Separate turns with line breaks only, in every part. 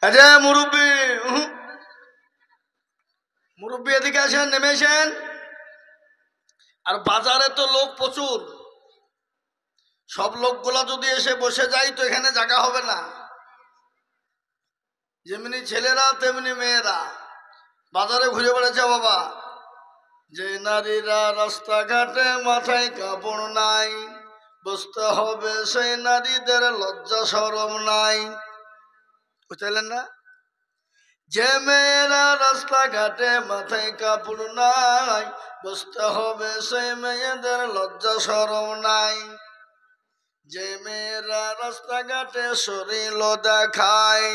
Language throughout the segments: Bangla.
আচ্ছা মুরব্বী, মুরব্বী এদিকে আসেন, নেমে আসেন। আর বাজারে তো লোক প্রচুর, সব লোকগুলা যদি এসে বসে যায় তো এখানে জায়গা হবে না। যেমনি ছেলেরা তেমনি মেয়েরা বাজারে ঘুরে বেড়াচ্ছে বাবা। যে নারীরা রাস্তাঘাটে মাথায় কাপড় নাই, বুঝতে হবে সেই নারীদের লজ্জা শরম নাই। বুঝলেন না? যে মেয়েরা রাস্তাঘাটে মাথায় কাপড় নাই, বুঝতে হবে সেই মেয়েদের লজ্জা শরম নাই। যে মেয়েরা রাস্তাঘাটে শরীর দেখায়,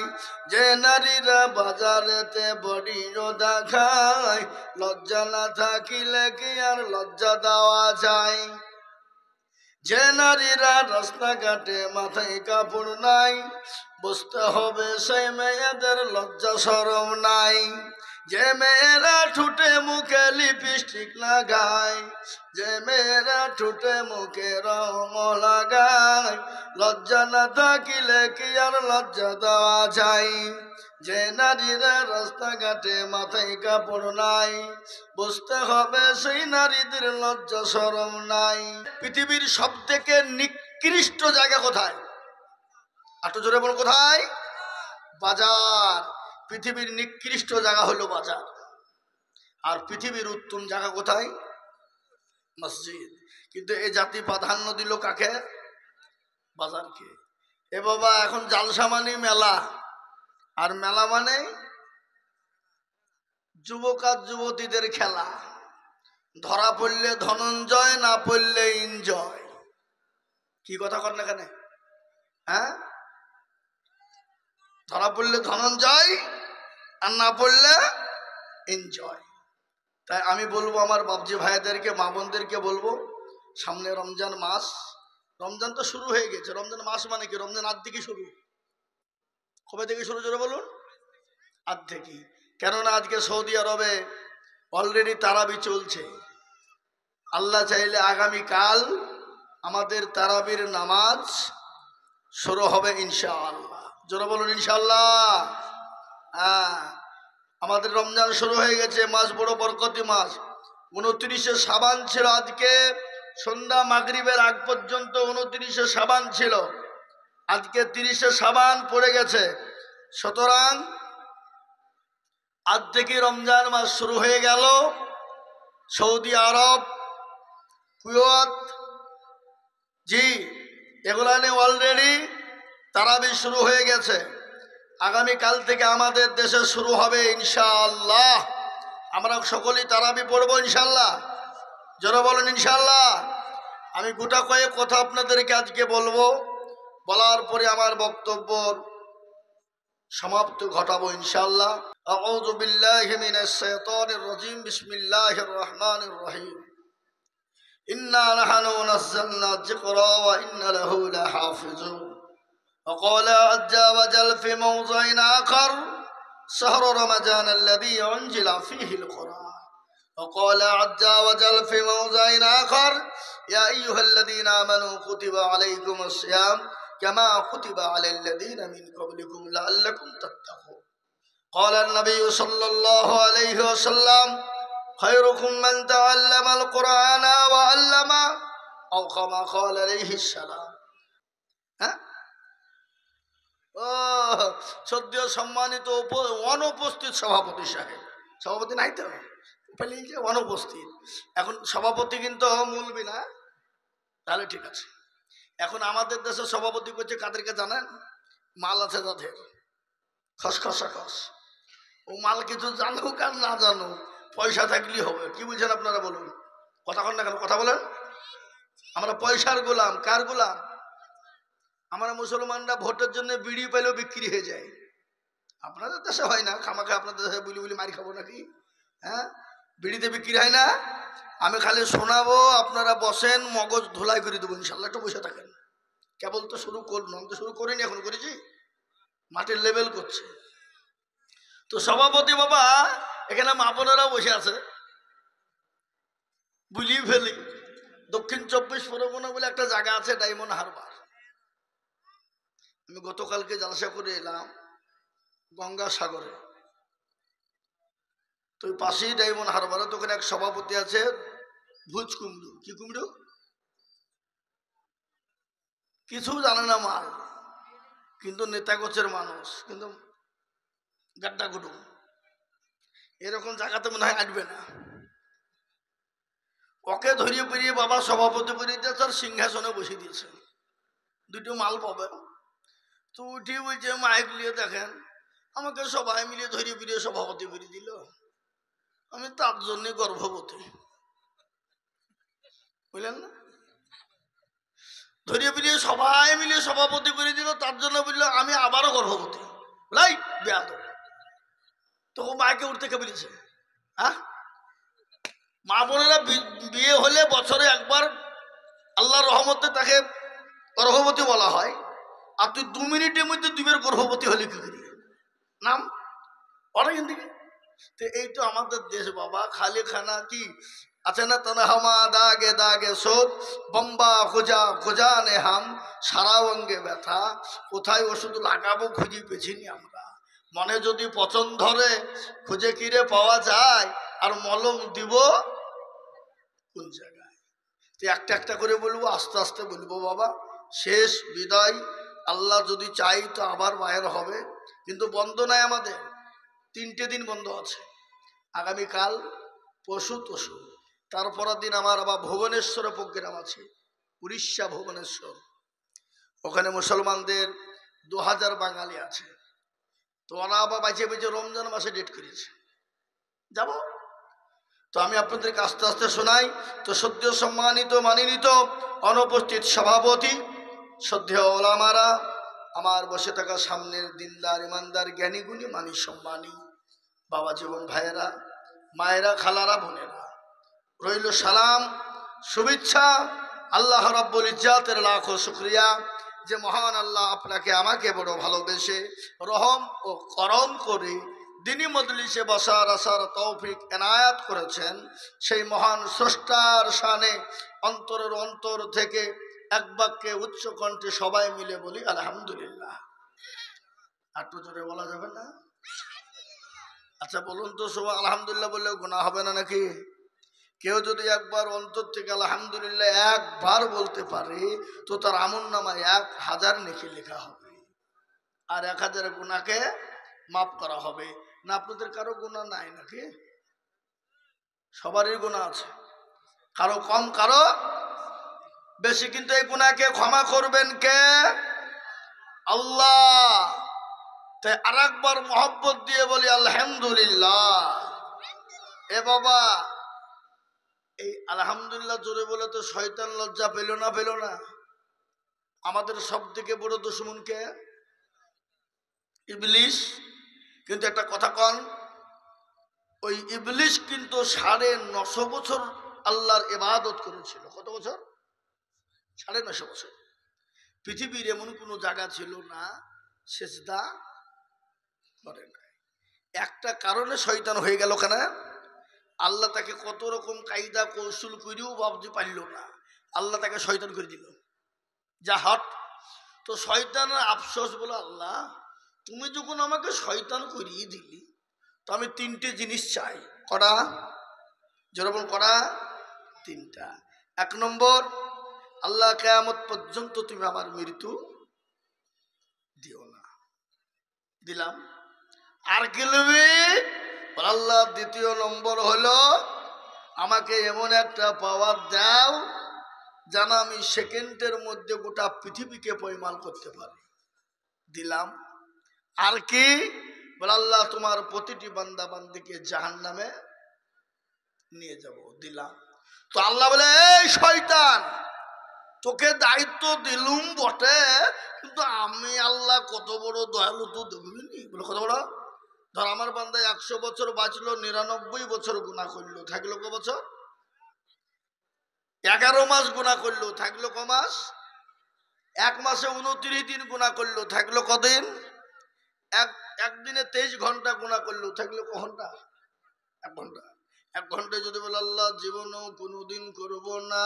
যে নারীরা বাজারেতে বডিও দেখায়, লজ্জা না থাকিলে কি আর লজ্জা দেওয়া যায়? যে নারীরা রাস্তাঘাটে মাথায় কাপড় নাই, বুঝতে হবে সেই মেয়েদের লজ্জা শরম নাই। যে মেয়েরা ঠোঁটে মুখে লিপস্টিক লাগায়, যে মেয়েরা ঠোঁটে মুখে রং লাগায়, লজ্জা না থাকিলে কি আর লজ্জা দেওয়া যায়? যে নারীরা রাস্তাঘাটে মাথায় কাপড় নাই, বুঝতে হবে সেই নারীদের লজ্জা শরম নাই। পৃথিবীর সব থেকে নিকৃষ্ট জায়গা কোথায়? আটো জোরে বল, কোথায়? বাজার। পৃথিবীর নিকৃষ্ট জায়গা হলো বাজার। আর পৃথিবীর উত্তম জায়গা কোথায়? মসজিদ। কিন্তু এই জাতি প্রাধান্য দিল কাকে? বাজারকে। এ বাবা, এখন জালসা মানে মেলা, আর মেলা মানে যুবক আর যুবতীদের খেলা। ধরা পড়লে ধনঞ্জয়, না পড়লে এনজয়। কি কথা কর না কেন? হ্যাঁ, ধরা পড়লে ধনঞ্জয় আর না পড়লে এনজয়। তাই আমি বলবো আমার বাপজি ভাইদেরকে, মা বোনদেরকে বলবো, সামনে রমজান মাস। রমজান তো শুরু হয়ে গেছে। রমজান মাস মানে কি? রমজান আজ থেকে শুরু। কবে থেকে শুরু জোরে বলুন? আজ থেকে। কেননা আজকে সৌদি আরবে অলরেডি তারাবি চলছে। আল্লাহ চাইলে আগামীকাল আমাদের তারাবির নামাজ শুরু হবে ইনশাআল্লাহ। জোরে বলুন ইনশাআল্লাহ। হ্যাঁ, আমাদের রমজান শুরু হয়ে গেছে। মাস বড় বরকতি মাস। 29শে শাবান ছিল আজকে, সন্ধ্যা মাগরিবের আগ পর্যন্ত 29শে শাবান ছিল। আজকে 30শে শাবান পড়ে গেছে। সুতরাং আজ থেকে রমজান মাস শুরু হয়ে গেল। সৌদি আরব, কুয়েত, জি, এগুলানে অলরেডি তারাবি শুরু হয়ে গেছে। আগামীকাল থেকে আমাদের দেশে শুরু হবে ইনশাআল্লাহ। আমরা সকলেই তারাবি পড়বো ইনশাআল্লাহ। জোরে বলেন ইনশাআল্লাহ। আমি গোটা কয়েক কথা আপনাদেরকে আজকে বলবো, বলার পরে আমার বক্তব্য সমাপ্ত ঘটাবো ইনশাআল্লাহ। আউযু বিল্লাহি মিনাশ শাইতানির রাজিম। বিসমিল্লাহির রহমানির রহিম। ইন্না নাহনু নাযালনা যিকরা ওয়া ইন্না লাহু লাহাফিজুন। وقال عز وجل في موضع آخر: شهر رمضان الذي أنزل فيه القرآن. وقال عز وجل في موضع آخر: يا أيها الذين آمنوا كتب عليكم الصيام كما كتب على الذين من قبلكم لعلكم تتقون. قال النبي صلى الله عليه وسلم: خيركم من تعلم القرآن وعلمه، أو كما قال عليه السلام. সদ্য সম্মানিত অনুপস্থিত সভাপতি সাহেব, সভাপতি নাই তো, অনুপস্থিত। এখন সভাপতি কিন্তু মূলবি না, তাহলে ঠিক আছে। এখন আমাদের দেশে সভাপতি করছে কাদেরকে জানেন? মাল আছে যাদের, খসখসা খস। ও মাল কিছু জানুক আর না জানুক, পয়সা থাকলেই হবে। কি বুঝছেন আপনারা বলুন? কথা কন না কেন? কথা বলেন। আমরা পয়সার গোলাম। কার গোলাম? আমরা মুসলমানরা ভোটের জন্য বিড়ি পেলেও বিক্রি হয়ে যায়। আপনাদের দেশে হয় না? খামাখা আপনাদের দেশে বুলি বুলি মারি খাবো নাকি? হ্যাঁ, বিড়িতে বিক্রি হয় না? আমি খালি শোনাবো, আপনারা বসেন, মগজ ধোলাই করে দেবো ইনশাল্লাহ। একটু বসে থাকেন। কেবল তো শুরু করলাম, আমি তো শুরু করিনি, এখন করেছি। মাটির লেভেল করছে তো সভাপতি বাবা। এখানে মা বোনেরাও বসে আছে, বুলি ফেলি। দক্ষিণ 24 পরগনা বলে একটা জায়গা আছে, ডায়মন্ড হারবার। আমি গতকালকে জালসা করে এলাম। গঙ্গাসাগরে। তো ওই পাশেই ডায়মন্ড হারবারে তো ওখানে এক সভাপতি আছে ভুজ কুমড়ো। কি কুমড়ো? কিছু জানে না মাল, কিন্তু নেতা গোছের মানুষ, কিন্তু গাড্ডা কুটুম। এরকম জায়গাতে মনে হয় আসবে না। ওকে ধরিয়ে পেরিয়ে বাবা সভাপতি করে দিয়েছে আর সিংহাসনে বসে দিয়েছে। দুটো মাল পাবে। তো উঠি বলছে মাইক নিয়ে দেখেন আমাকে সবাই মিলে ধরিয়ে পেরিয়ে সভাপতি করে দিল, আমি তার জন্য গর্ভবতী। বুঝলেন না? ধরিয়ে পেরিয়ে সবাই মিলে সভাপতি করে দিল, তার জন্য বললো আমি আবারও গর্ভবতী। লাই বেয়াদ। তখন মাকে উঠতে কে বলেছে? হ্যাঁ, মা বোনেরা বিয়ে হলে বছরে একবার আল্লাহর রহমতে তাকে গর্ভবতী বলা হয়, আর তুই 2 মিনিটের মধ্যে দুবের গর্ভবতী হলে কি করি? নাম অনেক দিকে। তো এই তো আমাদের দেশ বাবা, খালি খানা কি আছে না, তনহামা দাগে দাগে শোধ বম্বা খোঁজা খোঁজা নে হাম, সারা অঙ্গে ব্যথা, কোথায় ওষুধ লাগাবো খুঁজি পেছিনি আমরা। মনে যদি পছন্দ ধরে খুঁজে কিরে পাওয়া যায়, আর মলম দিব কোন জায়গায়? তো একটা একটা করে বলবো, আস্তে আস্তে বলবো বাবা। শেষ বিদায়, আল্লাহ যদি চাই তো আবার বাইরে হবে, কিন্তু বন্ধ নাই আমাদের। 3টে দিন বন্ধ আছে, আগামীকাল, পরশু, তরশু। তারপরের দিন আমার আবার ভুবনেশ্বরে প্রোগ্রাম আছে, উড়িষ্যা ভুবনেশ্বর। ওখানে মুসলমানদের 2000 বাঙালি আছে। তো ওরা আবার বাঁচিয়ে বেঁচে রমজান মাসে ডেট করেছে, যাব। তো আমি আপনাদেরকে আস্তে আস্তে শোনাই। তো সদ্য সম্মানিত মানিনিত অনুপস্থিত সভাপতি, শ্রদ্ধেয় ওলামারা, আমার বসে থাকা সামনের দিনদার ইমানদার জ্ঞানী গুণী মানি সম্মানী বাবা জীবন ভাইয়েরা, মায়েরা, খালারা, বোনেরা, রইল সালাম শুভেচ্ছা। আল্লাহ রাব্বুল ইজ্জাতের লাখো শুকরিয়া যে মহান আল্লাহ আপনাকে আমাকে বড় ভালোবেসে রহম ও করম করে দিনী মজলিসে বসার আসার তৌফিক এনায়াত করেছেন। সেই মহান স্রষ্টার শানে অন্তরের অন্তর থেকে এক বাক্যে উচ্চ কণ্ঠে সবাই মিলে বলি আলহামদুলিল্লাহ। আর তো জোরে বলা যাবে না? আচ্ছা বলুন তো, সবাই আলহামদুলিল্লাহ বললে গুনাহ হবে না নাকি? কেউ যদি একবার অন্তর থেকে আলহামদুলিল্লাহ একবার বলতে পারে তো তার আমলনামায় 1000 নেকি লেখা হবে, আর 1000 গুনাহকে মাফ করা হবে। না আপনাদের কারো গুনাহ নাই নাকি? সবারই গুনাহ আছে, কারো কম কারো বেশি, কিন্তু এই গুনাহকে ক্ষমা করবেন কে? আল্লাহ। তাই আরেকবার মহব্বত দিয়ে বলি আলহামদুলিল্লাহ। এ বাবা, এই আলহামদুলিল্লাহ জোরে বলে তো শয়তান লজ্জা পেল না? পেল না? আমাদের সব থেকে বড় দুশমন কে? ইবলিস। কিন্তু একটা কথা কন, ওই ইবলিস কিন্তু 950 বছর আল্লাহর ইবাদত করেছিল। কত বছর? 950 বছর। পৃথিবীর এমন কোনো জায়গা ছিল না সেজদা করে না। একটা কারণে শয়তান হয়ে গেল কেন? আল্লাহ তাকে কত রকম কায়দা কৌশল করেও ভাবতে পারল না, আল্লাহ তাকে শয়তান করে দিল, যা হট। তো শয়তানের আফসোস বলে, আল্লাহ তুমি যখন আমাকে শয়তান করিয়ে দিলি তো আমি 3টে জিনিস চাই। করা? যেরকম করা 3টা। 1 নম্বর, আল্লাহ কিয়ামত পর্যন্ত তুমি আমার মৃত্যু দিও না। দিলাম। আর কি নেবে? আল্লাহ 2য় নম্বর হলো আমাকে এমন একটা পাওয়ার দাও যেন আমি সেকেন্ডের মধ্যে গোটা পৃথিবীকে পরিমাল করতে পারি। দিলাম। আর কি? বলে আল্লাহ তোমার প্রতিটি বান্দা বান্দিকে জাহান্নামে নিয়ে যাব। দিলাম। তো আল্লাহ বলে, এই শয়তান, তোকে দায়িত্ব দিলুম বটে, কিন্তু আমি আল্লাহ কত বড় দয়ালু তো দেখবি। বলে কত বড়? ধর আমার বান্দা 100 বছর বাঁচলো, 99 বছর গুনাহ করলো, থাকলো ক বছর? 11 মাস গুনাহ করলো, থাকলো ক মাস? 1 মাসে 29 দিন গুনাহ করলো, থাকলো কদিন? একদিনে 23 ঘন্টা গুনাহ করলো, থাকলো ক ঘন্টা? 1 ঘন্টা। 1 ঘন্টায় যদি বলে আল্লাহ জীবনেও কোনোদিন করব না,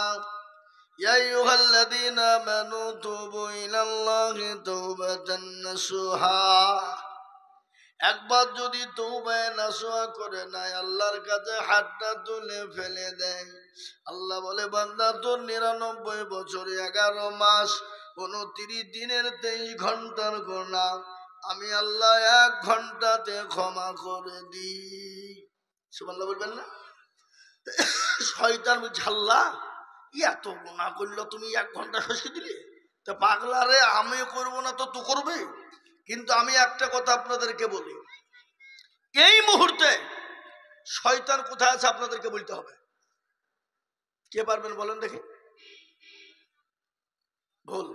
ইয়া আইয়ুহাল্লাযীনা আমানু তুবু ইলাল্লাহি তাওবাতান নাসুহা, একবার যদি তওবা নাসুহা করে নাই, আল্লাহর কাছে হাতটা তুলে ফেলে দেয়, আল্লাহ বলে বান্দা তোর 99 বছর 11 মাস 29 দিনের 23 ঘন্টার গুনাহ আমি আল্লাহ 1 ঘন্টাতে ক্ষমা করে দিই। সুবহানাল্লাহ বলবেন না? শয়তান ঝাল্লা, এত গুনাহ করলো তুমি 1 ঘন্টা শেষে দিলে, তো পাগলা রে, আমি করবো না তো তুই করবে। কিন্তু আমি একটা কথা আপনাদেরকে বলি, এই মুহূর্তে শয়তান কোথায় আছে আপনাদেরকে বলতে হবে। কে পারবেন বলেন দেখি? ভুল।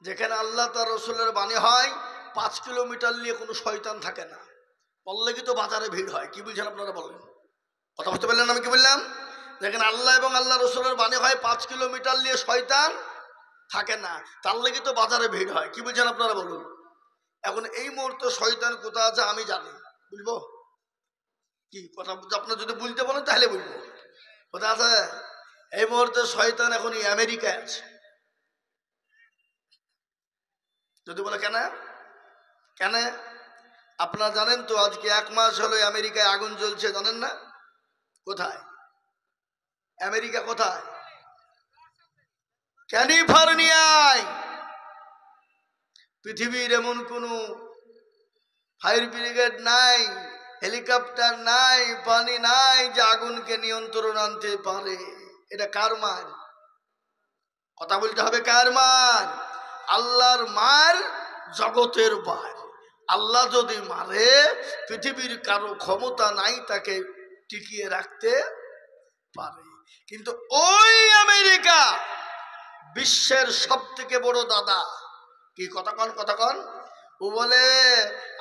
যেখানে আল্লাহ তার রসুলের বাণী হয় 5 কিলোমিটার নিয়ে কোনো শয়তান থাকে না, বললে কি তো বাজারে ভিড় হয়। কি বুঝছেন আপনারা বলেন? কথা বুঝতে পারলেন আমি কি বললাম? যেখানে আল্লাহ এবং আল্লাহ রসুলের বাণী হয় 5 কিলোমিটার নিয়ে শয়তান থাকে না, তার লেগে তো বাজারে ভিড় হয়। কি বুঝছেন আপনারা বলুন? এখন এই মুহূর্তে শয়তান কোথায় আছে আমি জানি, বুঝবো কি কথা? আপনার যদি বলতে বলেন তাহলে বলবো কোথায় আছে। এই মুহূর্তে শয়তান এখন আমেরিকায় আছে। যদি বলে কেন কেন, আপনারা জানেন তো আজকে 1 মাস হলো আমেরিকায় আগুন জ্বলছে, জানেন না? কোথায় আমেরিকা? কোথায়? ক্যালিফোর্নিয়ায়। পৃথিবীর এমন কোনো ফায়ার ব্রিগেড নাই, হেলিকপ্টার নাই, পানি নাই যে আগুনকে নিয়ন্ত্রণ আনতে পারে। এটা কার মার? কথা বলতে হবে, কার মার? আল্লাহর মার, জগতের মার। আল্লাহ যদি মারে, পৃথিবীর কারো ক্ষমতা নাই তাকে টিকিয়ে রাখতে পারে। কিন্তু ওই আমেরিকা বিশ্বের সব থেকে বড় দাদা। কি কথা কন, কথা কন? ও বলে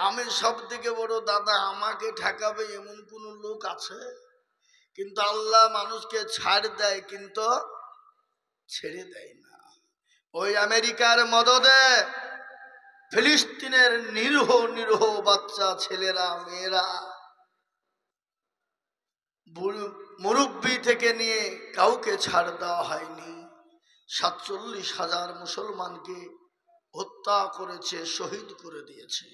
আমি সব থেকে বড় দাদা, আমাকে ঠেকাবে এমন কোন লোক আছে? কিন্তু আল্লাহ মানুষকে ছাড় দেয় কিন্তু ছেড়ে দেয় না। ওই আমেরিকার মদদে ফিলিস্তিনের নিরীহ নিরীহ বাচ্চা ছেলেরা মেয়েরা, মুরব্বী থেকে নিয়ে কাউকে ছাড় দেওয়া হয়নি। 47,000 মুসলমানকে হত্যা করেছে, শহীদ করে দিয়েছে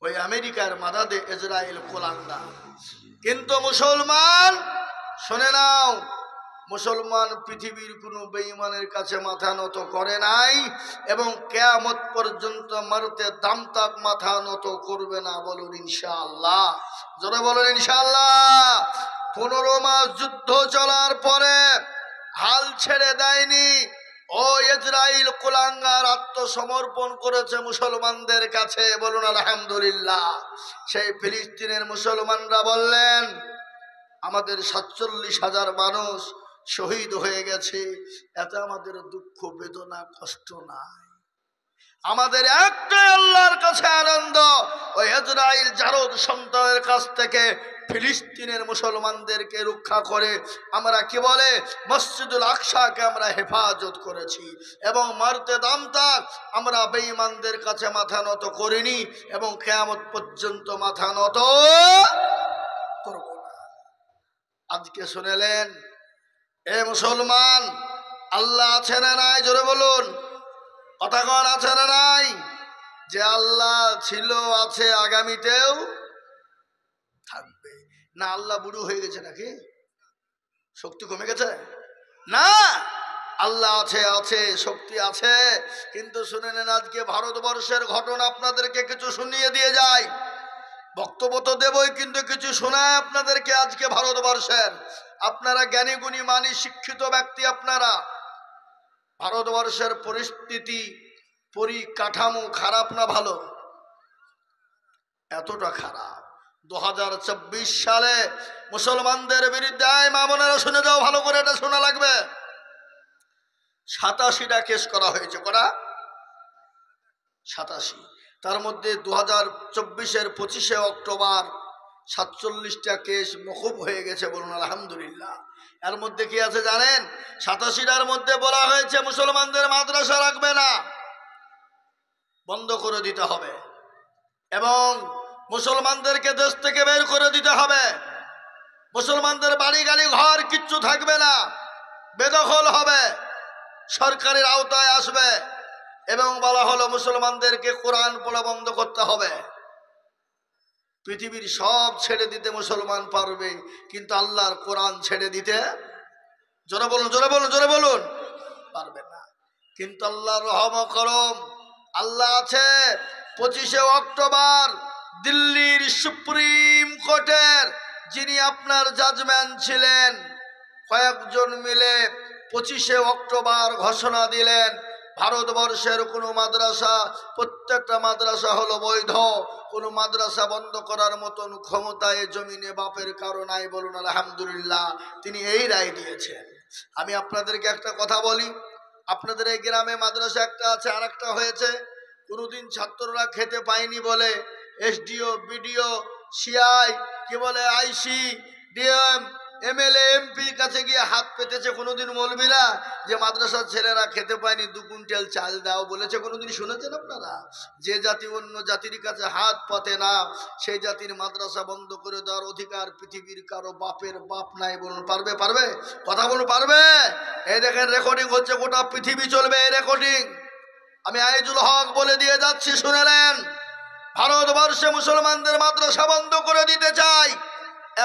ওই আমেরিকার মাদাদে ইসরায়েল কোলাঙ্গা। কিন্তু মুসলমান, শুনে নাও, মুসলমান পৃথিবীর কোনো বেঈমানের কাছে মাথা নত করে নাই এবং কিয়ামত পর্যন্ত মরতে দম তক মাথা নত করবে না। বলুন ইনশাআল্লাহ, জোরে বলুন ইনশাআল্লাহ। 15 মাস যুদ্ধ চলার পরে হাল ছেড়ে দেয়নি। ও ইসরায়েল কুলাঙ্গার আত্মসমর্পণ করেছে মুসলমানদের কাছে। বলুন আলহামদুলিল্লাহ। সেই ফিলিস্তিনের মুসলমানরা বললেন আমাদের 47,000 মানুষ শহীদ হয়ে গেছে, এতে আমাদের দুঃখ বেদনা কষ্ট নাই, আমাদের একটাই আল্লাহর কাছে আনন্দ, ওই ইসরায়েল জারদ সন্তানের কাছ থেকে ফিলিস্তিনের মুসলমানদেরকে রক্ষা করে আমরা কি বলে মসজিদুল আকসাকে আমরা হেফাজত করেছি এবং মারতে দাম তাক আমরা বেঈমানদের কাছে মাথা নত করিনি এবং কিয়ামত পর্যন্ত মাথা নত করব না। আজকে শুনেলেন এ মুসলমান, আল্লাহ আছে না নাই? জোরে বলুন, কথা কন, আছে না নাই? যে আল্লাহ ছিল, আছে, আগামীতেও থাকবে না। আল্লাহ বুড়ো হয়ে গেছে নাকি? শক্তি কমে গেছে? না, আল্লাহ আছে, আছে, শক্তি আছে। কিন্তু শুনে নেন, আজকে ভারতবর্ষের ঘটনা আপনাদেরকে কিছু শুনিয়ে দিয়ে যায়। বক্তব্য তো দেবই, কিন্তু কিছু শোনায় আপনাদেরকে। আজকে ভারতবর্ষের, আপনারা জ্ঞানী গুণী মানি শিক্ষিত ব্যক্তি, আপনারা ভারতবর্ষের পরিস্থিতি পরিকাঠামো খারাপ না ভালো? এতটা খারাপ। 2024 সালে মুসলমানদের বিরুদ্ধে, মা বোনেরা শুনে যাও ভালো করে, এটা শোনা লাগবে, 87টা কেস করা হয়েছে। করা 87। তার মধ্যে 2024-এর 25শে অক্টোবর 47টা কেস মকুব হয়ে গেছে। বলুন আলহামদুলিল্লাহ। এর মধ্যে কি আছে জানেন? 87টার মধ্যে বলা হয়েছে মুসলমানদের মাদ্রাসা রাখবে না, বন্ধ করে দিতে হবে এবং মুসলমানদেরকে দেশ থেকে বের করে দিতে হবে। মুসলমানদের বাড়ি গাড়ি ঘর কিচ্ছু থাকবে না, বেদখল হবে, সরকারের আওতায় আসবে। এবং বলা হলো মুসলমানদেরকে কোরআন পড়া বন্ধ করতে হবে। পৃথিবীর সব ছেড়ে দিতে মুসলমান পারবে, কিন্তু আল্লাহর কোরআন ছেড়ে দিতে, জোরে বলুন জোরে বলুন জোরে বলুন, পারবে না। কিন্তু আল্লাহর রহম করম আল্লাহ আছে। 25শে অক্টোবর দিল্লির সুপ্রিম কোর্টের যিনি আপনার জাজমেন্ট ছিলেন, কয়েকজন মিলে 25শে অক্টোবর ঘোষণা দিলেন ভারতবর্ষের কোনো মাদ্রাসা, প্রত্যেকটা মাদ্রাসা হলো বৈধ, কোনো মাদ্রাসা বন্ধ করার মতন ক্ষমতায় জমিনে বাপের কারো নাই। বলুন আলহামদুলিল্লাহ। তিনি এই রায় দিয়েছেন। আমি আপনাদেরকে একটা কথা বলি, আপনাদের এই গ্রামে মাদ্রাসা একটা আছে, আর একটা হয়েছে। কোনোদিন ছাত্ররা খেতে পায়নি বলে এসডিও, বিডিও, সিআই, কি বলে আইসি, ডিএম, এমএলএ, এমপির কাছে গিয়ে হাত পেতেছে কোনোদিন মৌলবীরা যে মাদ্রাসার ছেলেরা খেতে পায়নি, 2 কুইন্টাল চাল দাও বলেছে? কোনোদিন শুনেছেন আপনারা? যে জাতি অন্য জাতির কাছে হাত পাতে না, সেই জাতির মাদ্রাসা বন্ধ করে দেওয়ার অধিকার পৃথিবীর কারো বাপের বাপ নাই। বলুন পারবে? পারবে? কথা বলুন পারবে? এই দেখেন রেকর্ডিং হচ্ছে, গোটা পৃথিবী চলবে এই রেকর্ডিং। আমি আইজুল হক বলে দিয়ে যাচ্ছি, শুনেলেন। ভারতবর্ষে মুসলমানদের মাদ্রাসা বন্ধ করে দিতে চাই,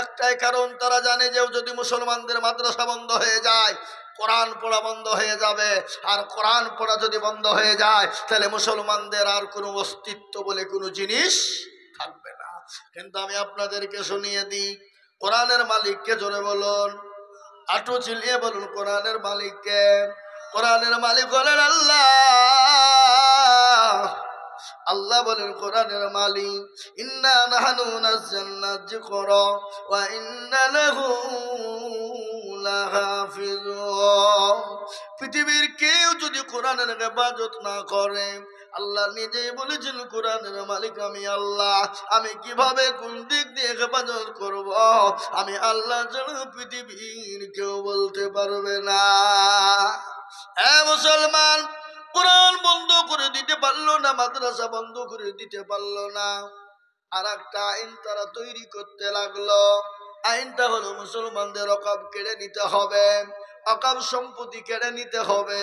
একটাই কারণ, তারা জানে যে যদি মুসলমানদের মাদ্রাসা বন্ধ হয়ে যায় কোরআন পড়া বন্ধ হয়ে যাবে, আর কোরআন পড়া যদি বন্ধ হয়ে যায় তাহলে মুসলমানদের আর কোনো অস্তিত্ব বলে কোনো জিনিস থাকবে না। কিন্তু আমি আপনাদেরকে শুনিয়ে দিই, কোরআনের মালিককে জোরে বলুন, আটু চিলিয়ে বলুন কোরআনের মালিককে। কোরআনের মালিক হলেন আল্লাহ। আল্লাহ বলেন কোরআনের মালিক, ইন্না নাহনু নাযালনা যিকরা ওয়া ইন্না লাহু লাহাফিজুন। পৃথিবীর কেউ যদি কোরআনের ইবাদত না করে, আল্লাহ নিজেই বলেছেন কোরআনের মালিক আমি আল্লাহ, আমি কিভাবে কোন দিক দিয়ে হেফাজত করব আমি আল্লাহ ছাড়া পৃথিবীর কেউ বলতে পারবে না। মুসলমান, কোরআন বন্ধ করে দিতে পারলো না, মাদ্রাসা বন্ধ করে দিতে পারলো না, আর একটা আইন তারা তৈরি করতে লাগলো। আইনটা হলো মুসলমানদের ওয়াকফ কেড়ে নিতে হবে, ওয়াকফ সম্পত্তি কেড়ে নিতে হবে।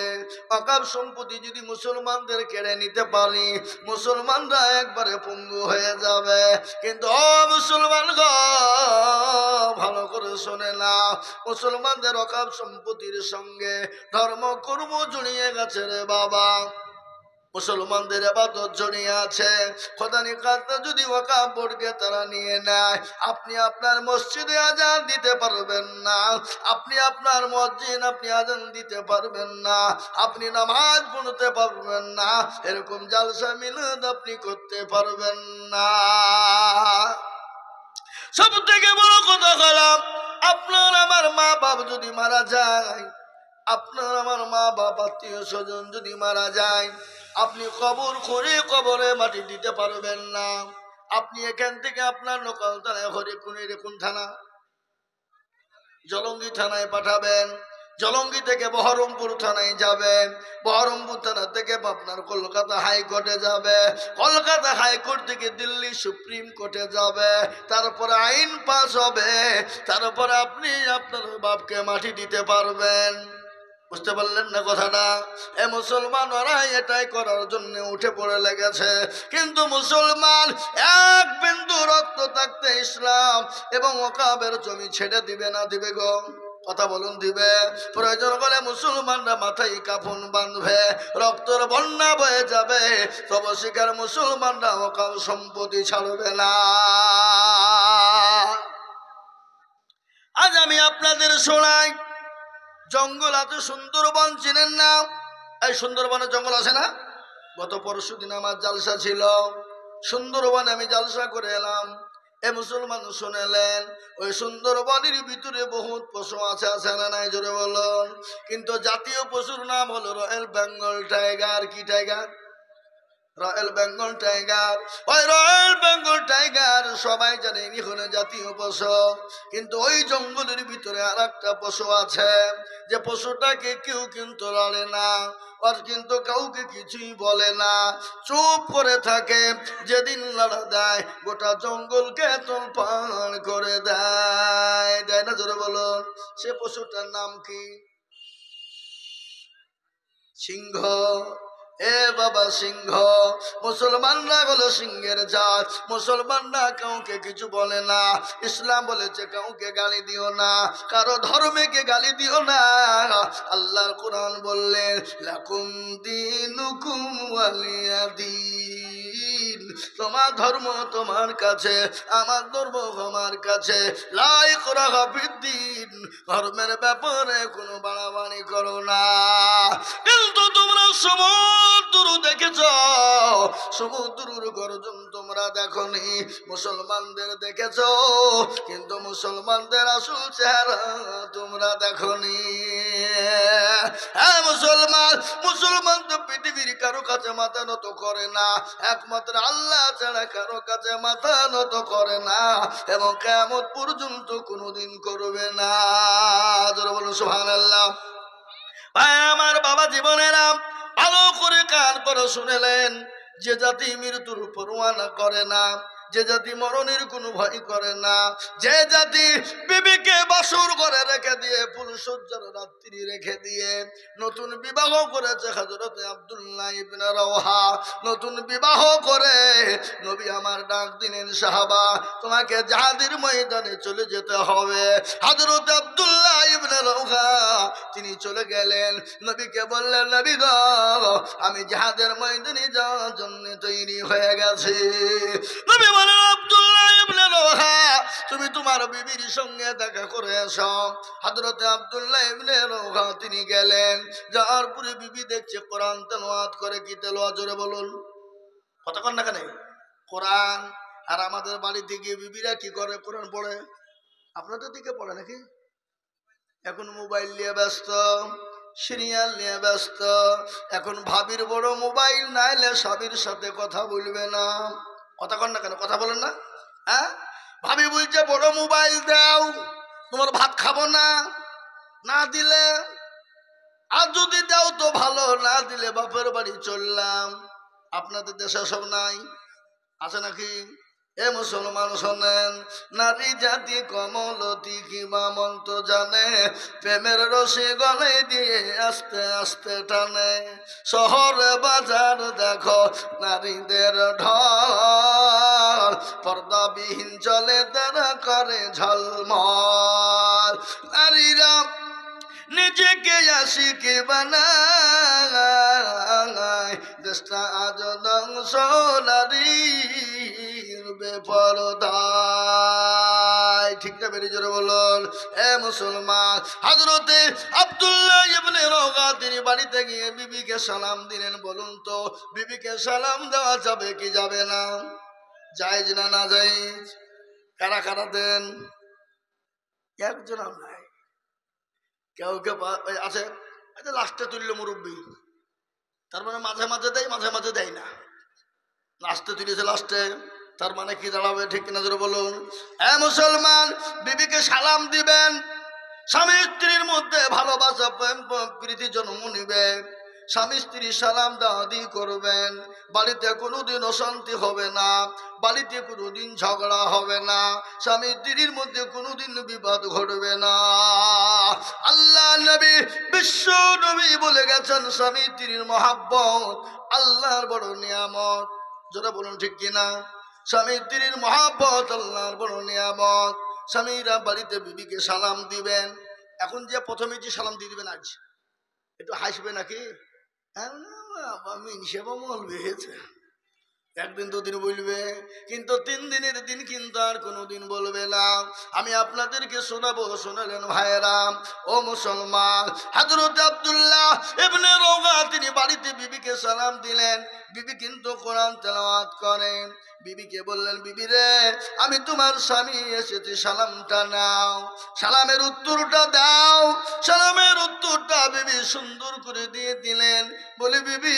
ওয়াকফ সম্পত্তি যদি মুসলমানদের কেড়ে নিতে পারি, মুসলমানরা একবারে পঙ্গু হয়ে যাবে। কিন্তু ও মুসলমান গো, ভালো করে শোনে না, মুসলমানদের ওয়াকফ সম্পত্তির সঙ্গে ধর্ম কর্ম জড়িয়ে গেছে রে বাবা। মুসলমানদের ইবাদত জড়িয়ে আছে। খোদানি কাজটা যদি ওয়াকফ বোর্ডকে তারা নিয়ে নেয়, আপনি আপনার মসজিদে আজান দিতে পারবেন না, আপনি আপনার মসজিদ আপনি আজান দিতে পারবেন না, আপনি নামাজ পড়তে পারবেন না, এরকম জালসা মিলাদ আপনি করতে পারবেন না। সব থেকে বড় কথা হলো, আপনার আমার মা বাপ যদি মারা যায়, আপনার আমার মা বাপ আত্মীয় স্বজন যদি মারা যায়, আপনি কবর করে কবরে মাটি দিতে পারবেন না। আপনি এখান থেকে আপনার লোকাল থানায়, কোন থানা, জলঙ্গি থানায় পাঠাবেন, জলঙ্গি থেকে বহরমপুর থানায় যাবে, বহরমপুর থানা থেকে আপনার কলকাতা হাইকোর্টে যাবে, কলকাতা হাইকোর্ট থেকে দিল্লি সুপ্রিম কোর্টে যাবে, তারপরে আইন পাস হবে, তারপরে আপনি আপনার বাপকে মাটি দিতে পারবেন। বুঝতে পারলেন না কথাটা? এ মুসলমান ওরা এটাই করার জন্য উঠে পড়ে লেগেছে। কিন্তু মুসলমান এক বিন্দু রক্ত থাকতে ইসলাম এবং ওয়াকফের জমি ছেড়ে দিবে না? দিবে গো? কথা বলুন দিবে? প্রয়োজন হলে মুসলমানরা মাথায় কাফন বাঁধবে, রক্তের বন্যা বয়ে যাবে, তবে শিকার মুসলমানরা ওয়াকফ সম্পত্তি ছাড়বে না। আজ আমি আপনাদের শোনাই, জঙ্গল আছে, সুন্দরবন চিনেন না? এই সুন্দরবনের জঙ্গল আছে না? গত পরশু দিন আমার জালসা ছিল, সুন্দরবনে আমি জালসা করে এলাম। এ মুসলমান শুনেলেন, ওই সুন্দরবনের ভিতরে বহুত পশু আছে, আছে না নাই? জোরে বলুন। কিন্তু জাতীয় পশুর নাম হলো রয়্যাল বেঙ্গল টাইগার। কি টাইগার? Royal Bengal tiger. ওই রয়্যাল বেঙ্গল টাইগার সবাই জানে ইনি হলেন জাতীয় পশু। কিন্তু ওই জঙ্গলের ভিতরে আর একটা পশু আছে, যে পশুটাকে কেউ কিন্তু লড়ে না, আর কিন্তু কাউকে কিছুই বলে না, চুপ করে থাকে। যেদিন লড়া দেয় গোটা জঙ্গলকে তোলপাড় করে দেয়, দেয় না? জোরে বলুন। সে পশুটার নাম কি? সিংহ। এ বাবা সিংহ, মুসলমানরা হলো সিংহের জাত। মুসলমানরা কাউকে কিছু বলে না। ইসলাম বলেছে কাউকে গালি দিও না, কারো ধর্মকে গালি দিও না। আল্লাহর কোরআন বললেন লাকুম দীনুকুম ওয়ালিয়া দীন, তোমার ধর্ম তোমার কাছে, আমার ধর্ম আমার কাছে। লা ইকরাহা ফিদ্দীন, ধর্মের ব্যাপারে কোনো বাড়াবাড়ি করো না। কিন্তু তোমরা সমুদ্র দেখেছ, সমুদ্রের গর্জন তোমরা দেখনি। মুসলমানদের দেখেছ, কিন্তু মুসলমানদের আসল চেহারা তোমরা দেখনি। হ্যাঁ মুসলমান, মুসলমান তো পৃথিবীর কারো কাছে মাথা নত করে না, একমাত্র আল্লাহ ছাড়া কারো কাছে মাথা নত করে না, এবং কিয়ামত পর্যন্ত কোনোদিন করবে না। জোরে বলুন সুবহানাল্লাহ। ভাই আমার, বাবা জীবনেরা ভালো করে কান করে শুনেলেন, যে জাতি মৃত্যুর পরোয়ানা করে না, যে জাতি মরণের কোনো ভয় করে না, যে জাতি বিবিকে বাসর করে রেখে দিয়ে, ফুলসজ্জার রাত্রি রেখে দিয়ে নতুন বিবাহ করেছে হযরত আব্দুল্লাহ ইবনে রাওহা। নতুন বিবাহ করে নবী আমার ডাক দিলেন, সাহাবা তোমাকে জিহাদের ময়দানে চলে যেতে হবে। হযরত আব্দুল্লাহ ইবনে রাওহা তিনি চলে গেলেন, নবীকে বললেন নবী গো, আমি জিহাদের ময়দানে যাওয়ার জন্য তৈরি হয়ে গেছি। নবী বলেন আব্দুল্লাহ ইবনে রাওহা তুমি তোমার বিবির সঙ্গে দেখা করে এসো। হযরত আব্দুল্লাহ ইবনে রাওহা তিনি গেলেন, যাওয়ার পরে বিবি দেখছে কোরআন তেলাওয়াত করে। কি তেলাওয়াত? জোরে বলুন, কতক্ষণ না কেন কোরআন। আর আমাদের বাড়িতে গিয়ে বিবিরা কি করে? কোরআন পড়ে। আপনাদের দিকে পড়ে নাকি? এখন মোবাইল নিয়ে ব্যস্ত, সিরিয়াল নিয়ে ব্যস্ত। এখন ভাবির বড় মোবাইল, নাইলে স্বামীর সাথে কথা বলবে না। কথা কন না কেন? কথা বলেন না? হ্যাঁ, ভাবি বলছে বড় মোবাইল দাও, তোমার ভাত খাবো না। না দিলে, আর যদি দাও তো ভালো, না দিলে বাপের বাড়ি চললাম। আপনাদের দেশে সব নাই, আছে নাকি? এ মুসলমান শোনেন, নারী জাতি কমলতি কিবা মন্ত্র জানে, প্রেমের রশি গলে দিয়ে আস্তে আস্তে টানে। শহরে বাজার দেখো নারীদের ঢল, পর্দাবিহীন চলে তারা করে ঝলমল। নারীরা নিজেকে আশিকি বানায়, দেশটা আজ ধ্বংস নারীর বেপরদায়। ঠিক না? বেরিয়ে জোরে বলুন। এ মুসলমান, হযরতে আব্দুল্লাহ ইবনে রাওহা তিনি বাড়িতে গিয়ে বিবিকে সালাম দিলেন। বলুন তো, বিবিকে সালাম দেওয়া যাবে কি যাবে না? জায়েজ না না জায়েজ? কারা কারা দেন? একজন নাই, কেউ কেউ আছে লাস্টে তুললো মুরব্বী, তার মানে মাঝে মাঝে দেয়, মাঝে মাঝে দেয় না। লাস্টে তুলেছে, লাস্টে, তার মানে কি দাঁড়াবে? ঠিক কিনা জোরে বলুন। হ্যাঁ মুসলমান, বিবিকে সালাম দিবেন। স্বামী স্ত্রীর মধ্যে ভালোবাসা প্রেম প্রীতি জন্ম নিবে। স্বামী স্ত্রী সালাম দাদি করবেন। বাড়িতে কোনোদিন অশান্তি হবে না, বাড়িতে কোনোদিন ঝগড়া হবে না, স্বামী স্ত্রীর মধ্যে কোনোদিন বিবাদ ঘটবে না। আল্লাহ নবী, বিশ্ব নবী বলে গেছেন, স্বামী স্ত্রীর মহাব্বত আল্লাহর বড় নিয়ামত। যেটা বলুন ঠিক কিনা? স্বামী স্ত্রীর মহাব্বত আল্লাহর বড় নিয়ামত। স্বামীরা বাড়িতে বিবিকে সালাম দিবেন। এখন যে প্রথমে যে সালাম দিয়ে দিবেন, আজ একটু হাসবে নাকি? একদিন দুদিন বলবে, কিন্তু 3 দিনের দিন কিন্তু আর কোনোদিন বলবে না। আমি আপনাদেরকে শোনাবো, শোনালেন ভাইয়েরা। ও মুসলমান, হযরত আব্দুল্লাহ ইবনে রাওহা তিনি বাড়িতে বিবিকে সালাম দিলেন। বিবি কিন্তু কোরআন তেলাওয়াত করেন। বিবিকে বললেন, বিবি রে, আমি তোমার স্বামী এসেছি, সালামটা নাও, সালামের উত্তরটা দাও। সালামের উত্তরটা বিবি সুন্দর করে দিয়ে দিলেন। বলে, বিবি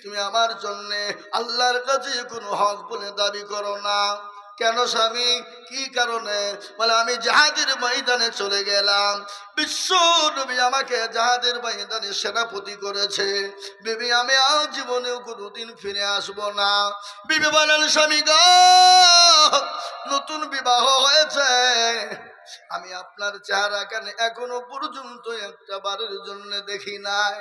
তুমি আমার জন্য আল্লাহর কাছে কোনো হক বলে দাবি করো না। কেন স্বামী, কি কারণে? বলে, আমি জিহাদের ময়দানে চলে গেলাম, বিশ্ব নবী আমাকে জিহাদের ময়দানে সেনাপতি করেছে। বিবি আমি আর জীবনেও কোনোদিন ফিরে আসবো না। বিবি বলেন, স্বামী গো, নতুন বিবাহ হয়েছে, আমি আপনার চেহারা কেন এখনো পর্যন্ত একটা বারের জন্য দেখি নাই।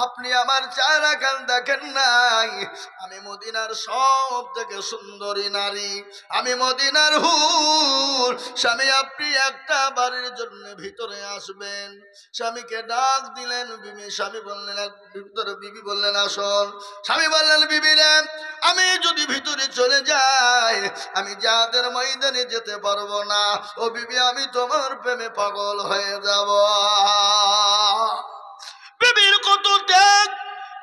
আপনি আমার চেহারা কেন দেখেন নাই? আমি মদিনার সব থেকে সুন্দরী নারী, আমি মদিনার হুর। স্বামী আপনি একটা বারের জন্য ভিতরে আসবেন। স্বামীকে ডাক দিলেন বিবি, স্বামী বললেন ভিতরে, বিবি বললেন আসল। স্বামী বললেন বিবি রে, আমি যদি ভিতরে চলে যাই আমি যাদের ময়দানে যেতে পারবো না। ও বিবি আমি তোমার প্রেমে পাগল হয়ে যাব। বিবির কত ত্যাগ,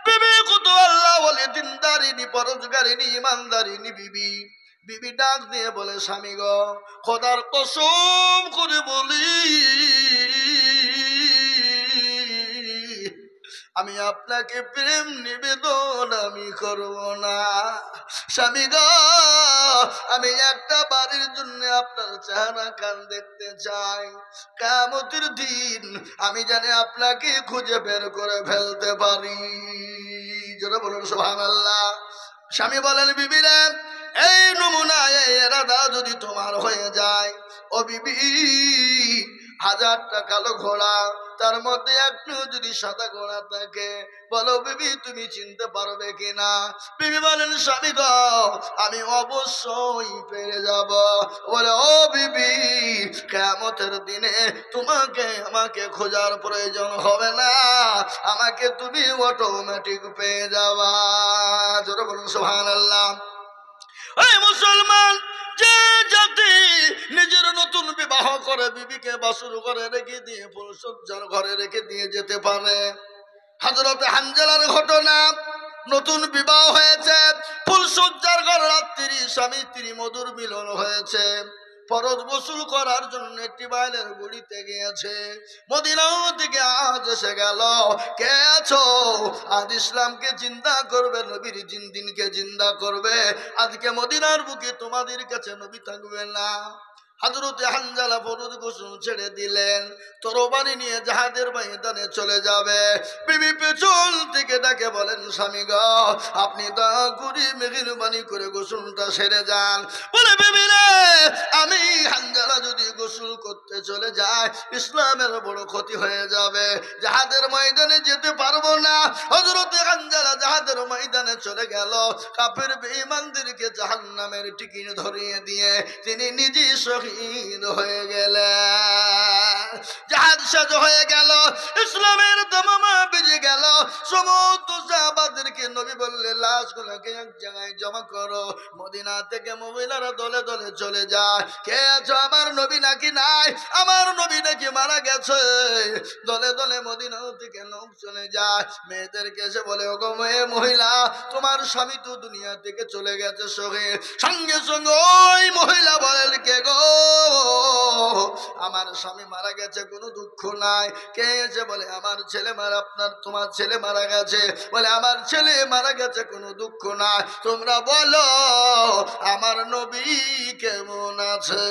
বিবির কত আল্লাহ বলে দিনদারিনী, পরোজগারিনী, ইমানদারিনী বিবি। বিবি ডাক দিয়ে বলে স্বামী গো, খোদার কসম করে বলি আমি আপনাকে প্রেম নিবেদন আমি করব না। স্বামী গো, আমি একটা বাড়ির জন্য আপনার চেহারা কান দেখতে চাই। কিয়ামতের দিন আমি জানি আপনাকে খুঁজে বের করে ফেলতে পারি। যারা বলুন সুবহানাল্লাহ। স্বামী বলেন বিবি রে, এই নমুনা এই এরাদা যদি তোমার হয়ে যায়, ও বিবি 1000টা কালো ঘোড়া তার মধ্যে একটু যদি সাদা ঘোড়া থাকে, বলো বিবি তুমি চিনতে পারবে কিনা? বিবি বলেন স্বামী গো, আমি অবশ্যই পেরে যাব। বলে ও বিবি, কিয়ামতের দিনে তোমাকে আমাকে খোঁজার প্রয়োজন হবে না, আমাকে তুমি অটোমেটিক পেয়ে যাবা। জোরে বলুন সুবহানাল্লাহ। এই মুসলমান, যে জাতি নিজের নতুন বিবাহ করে বিবিকে বাসুর ঘরে রেখে দিয়ে ফুলসজ্জার ঘরে রেখে দিয়ে যেতে পারে। হযরত হানজালার ঘটনা, নতুন বিবাহ হয়েছে, ফুলসজ্জার ঘরে রাত্রি স্বামী স্ত্রী মধুর মিলন হয়েছে। ফরজ গোসল করার জন্য একটি বাইরের গুড়িতে গিয়েছে। মদিনা থেকে আজ এসে গেল। কে আছো? আজ ইসলামকে জিন্দা করবে, নবীর দিনকে জিন্দা করবে। আজকে মদিনার বুকে তোমাদের কাছে নবী থাকবে না। হযরত হানজালা ফরজ গোসল ছেড়ে দিলেন, তরবারি নিয়ে জিহাদের ময়দানে চলে যাবে। বিবি পেছন থেকে ডাকে বলেন স্বামী গো, আপনি দয়া করে মেহেরবানি করে গোসলটা সেরে যান। বলে বিবি রে, আমি হানজালা যদি গোসল করতে চলে যায় ইসলামের বড় ক্ষতি হয়ে যাবে, জিহাদের ময়দানে যেতে পারবো না। হযরত হানজালা জিহাদের ময়দানে চলে গেল। কাফের বেঈমানদেরকে জাহান্নামের টিকিট ধরিয়ে দিয়ে তিনি নিজে শহীদ হয়ে গেলেন। জিহাদ শেষ হয়ে গেল, ইসলামের দামামা বেজে গেল। সমস্ত সাহাবাদেরকে নবী বললে লাশগুলোকে এক জায়গায় জমা করো। মদিনা থেকে মহিলারা দলে দলে চলে যায়। কে আছো? আমার নবী নাকি নাই, আমার নবী নাকি মারা গেছে। দলে দলে মদিনা থেকে লোক চলে যায়। মেয়েদেরকে এসে বলে ওগো মেয়ে মহিলা, তোমার স্বামী তো দুনিয়া থেকে চলে গেছে শহীদ। সঙ্গে সঙ্গে ওই মহিলা বলেন কে গো, আমার স্বামী মারা গেছে, কোনো দুঃখ নাই। কে এসে বলে আমার ছেলে মারা, তোমার ছেলে মারা গেছে। বলে আমার ছেলে মারা গেছে, কোনো দুঃখ নাই। তোমরা বলো আমার নবী কেমন আছে?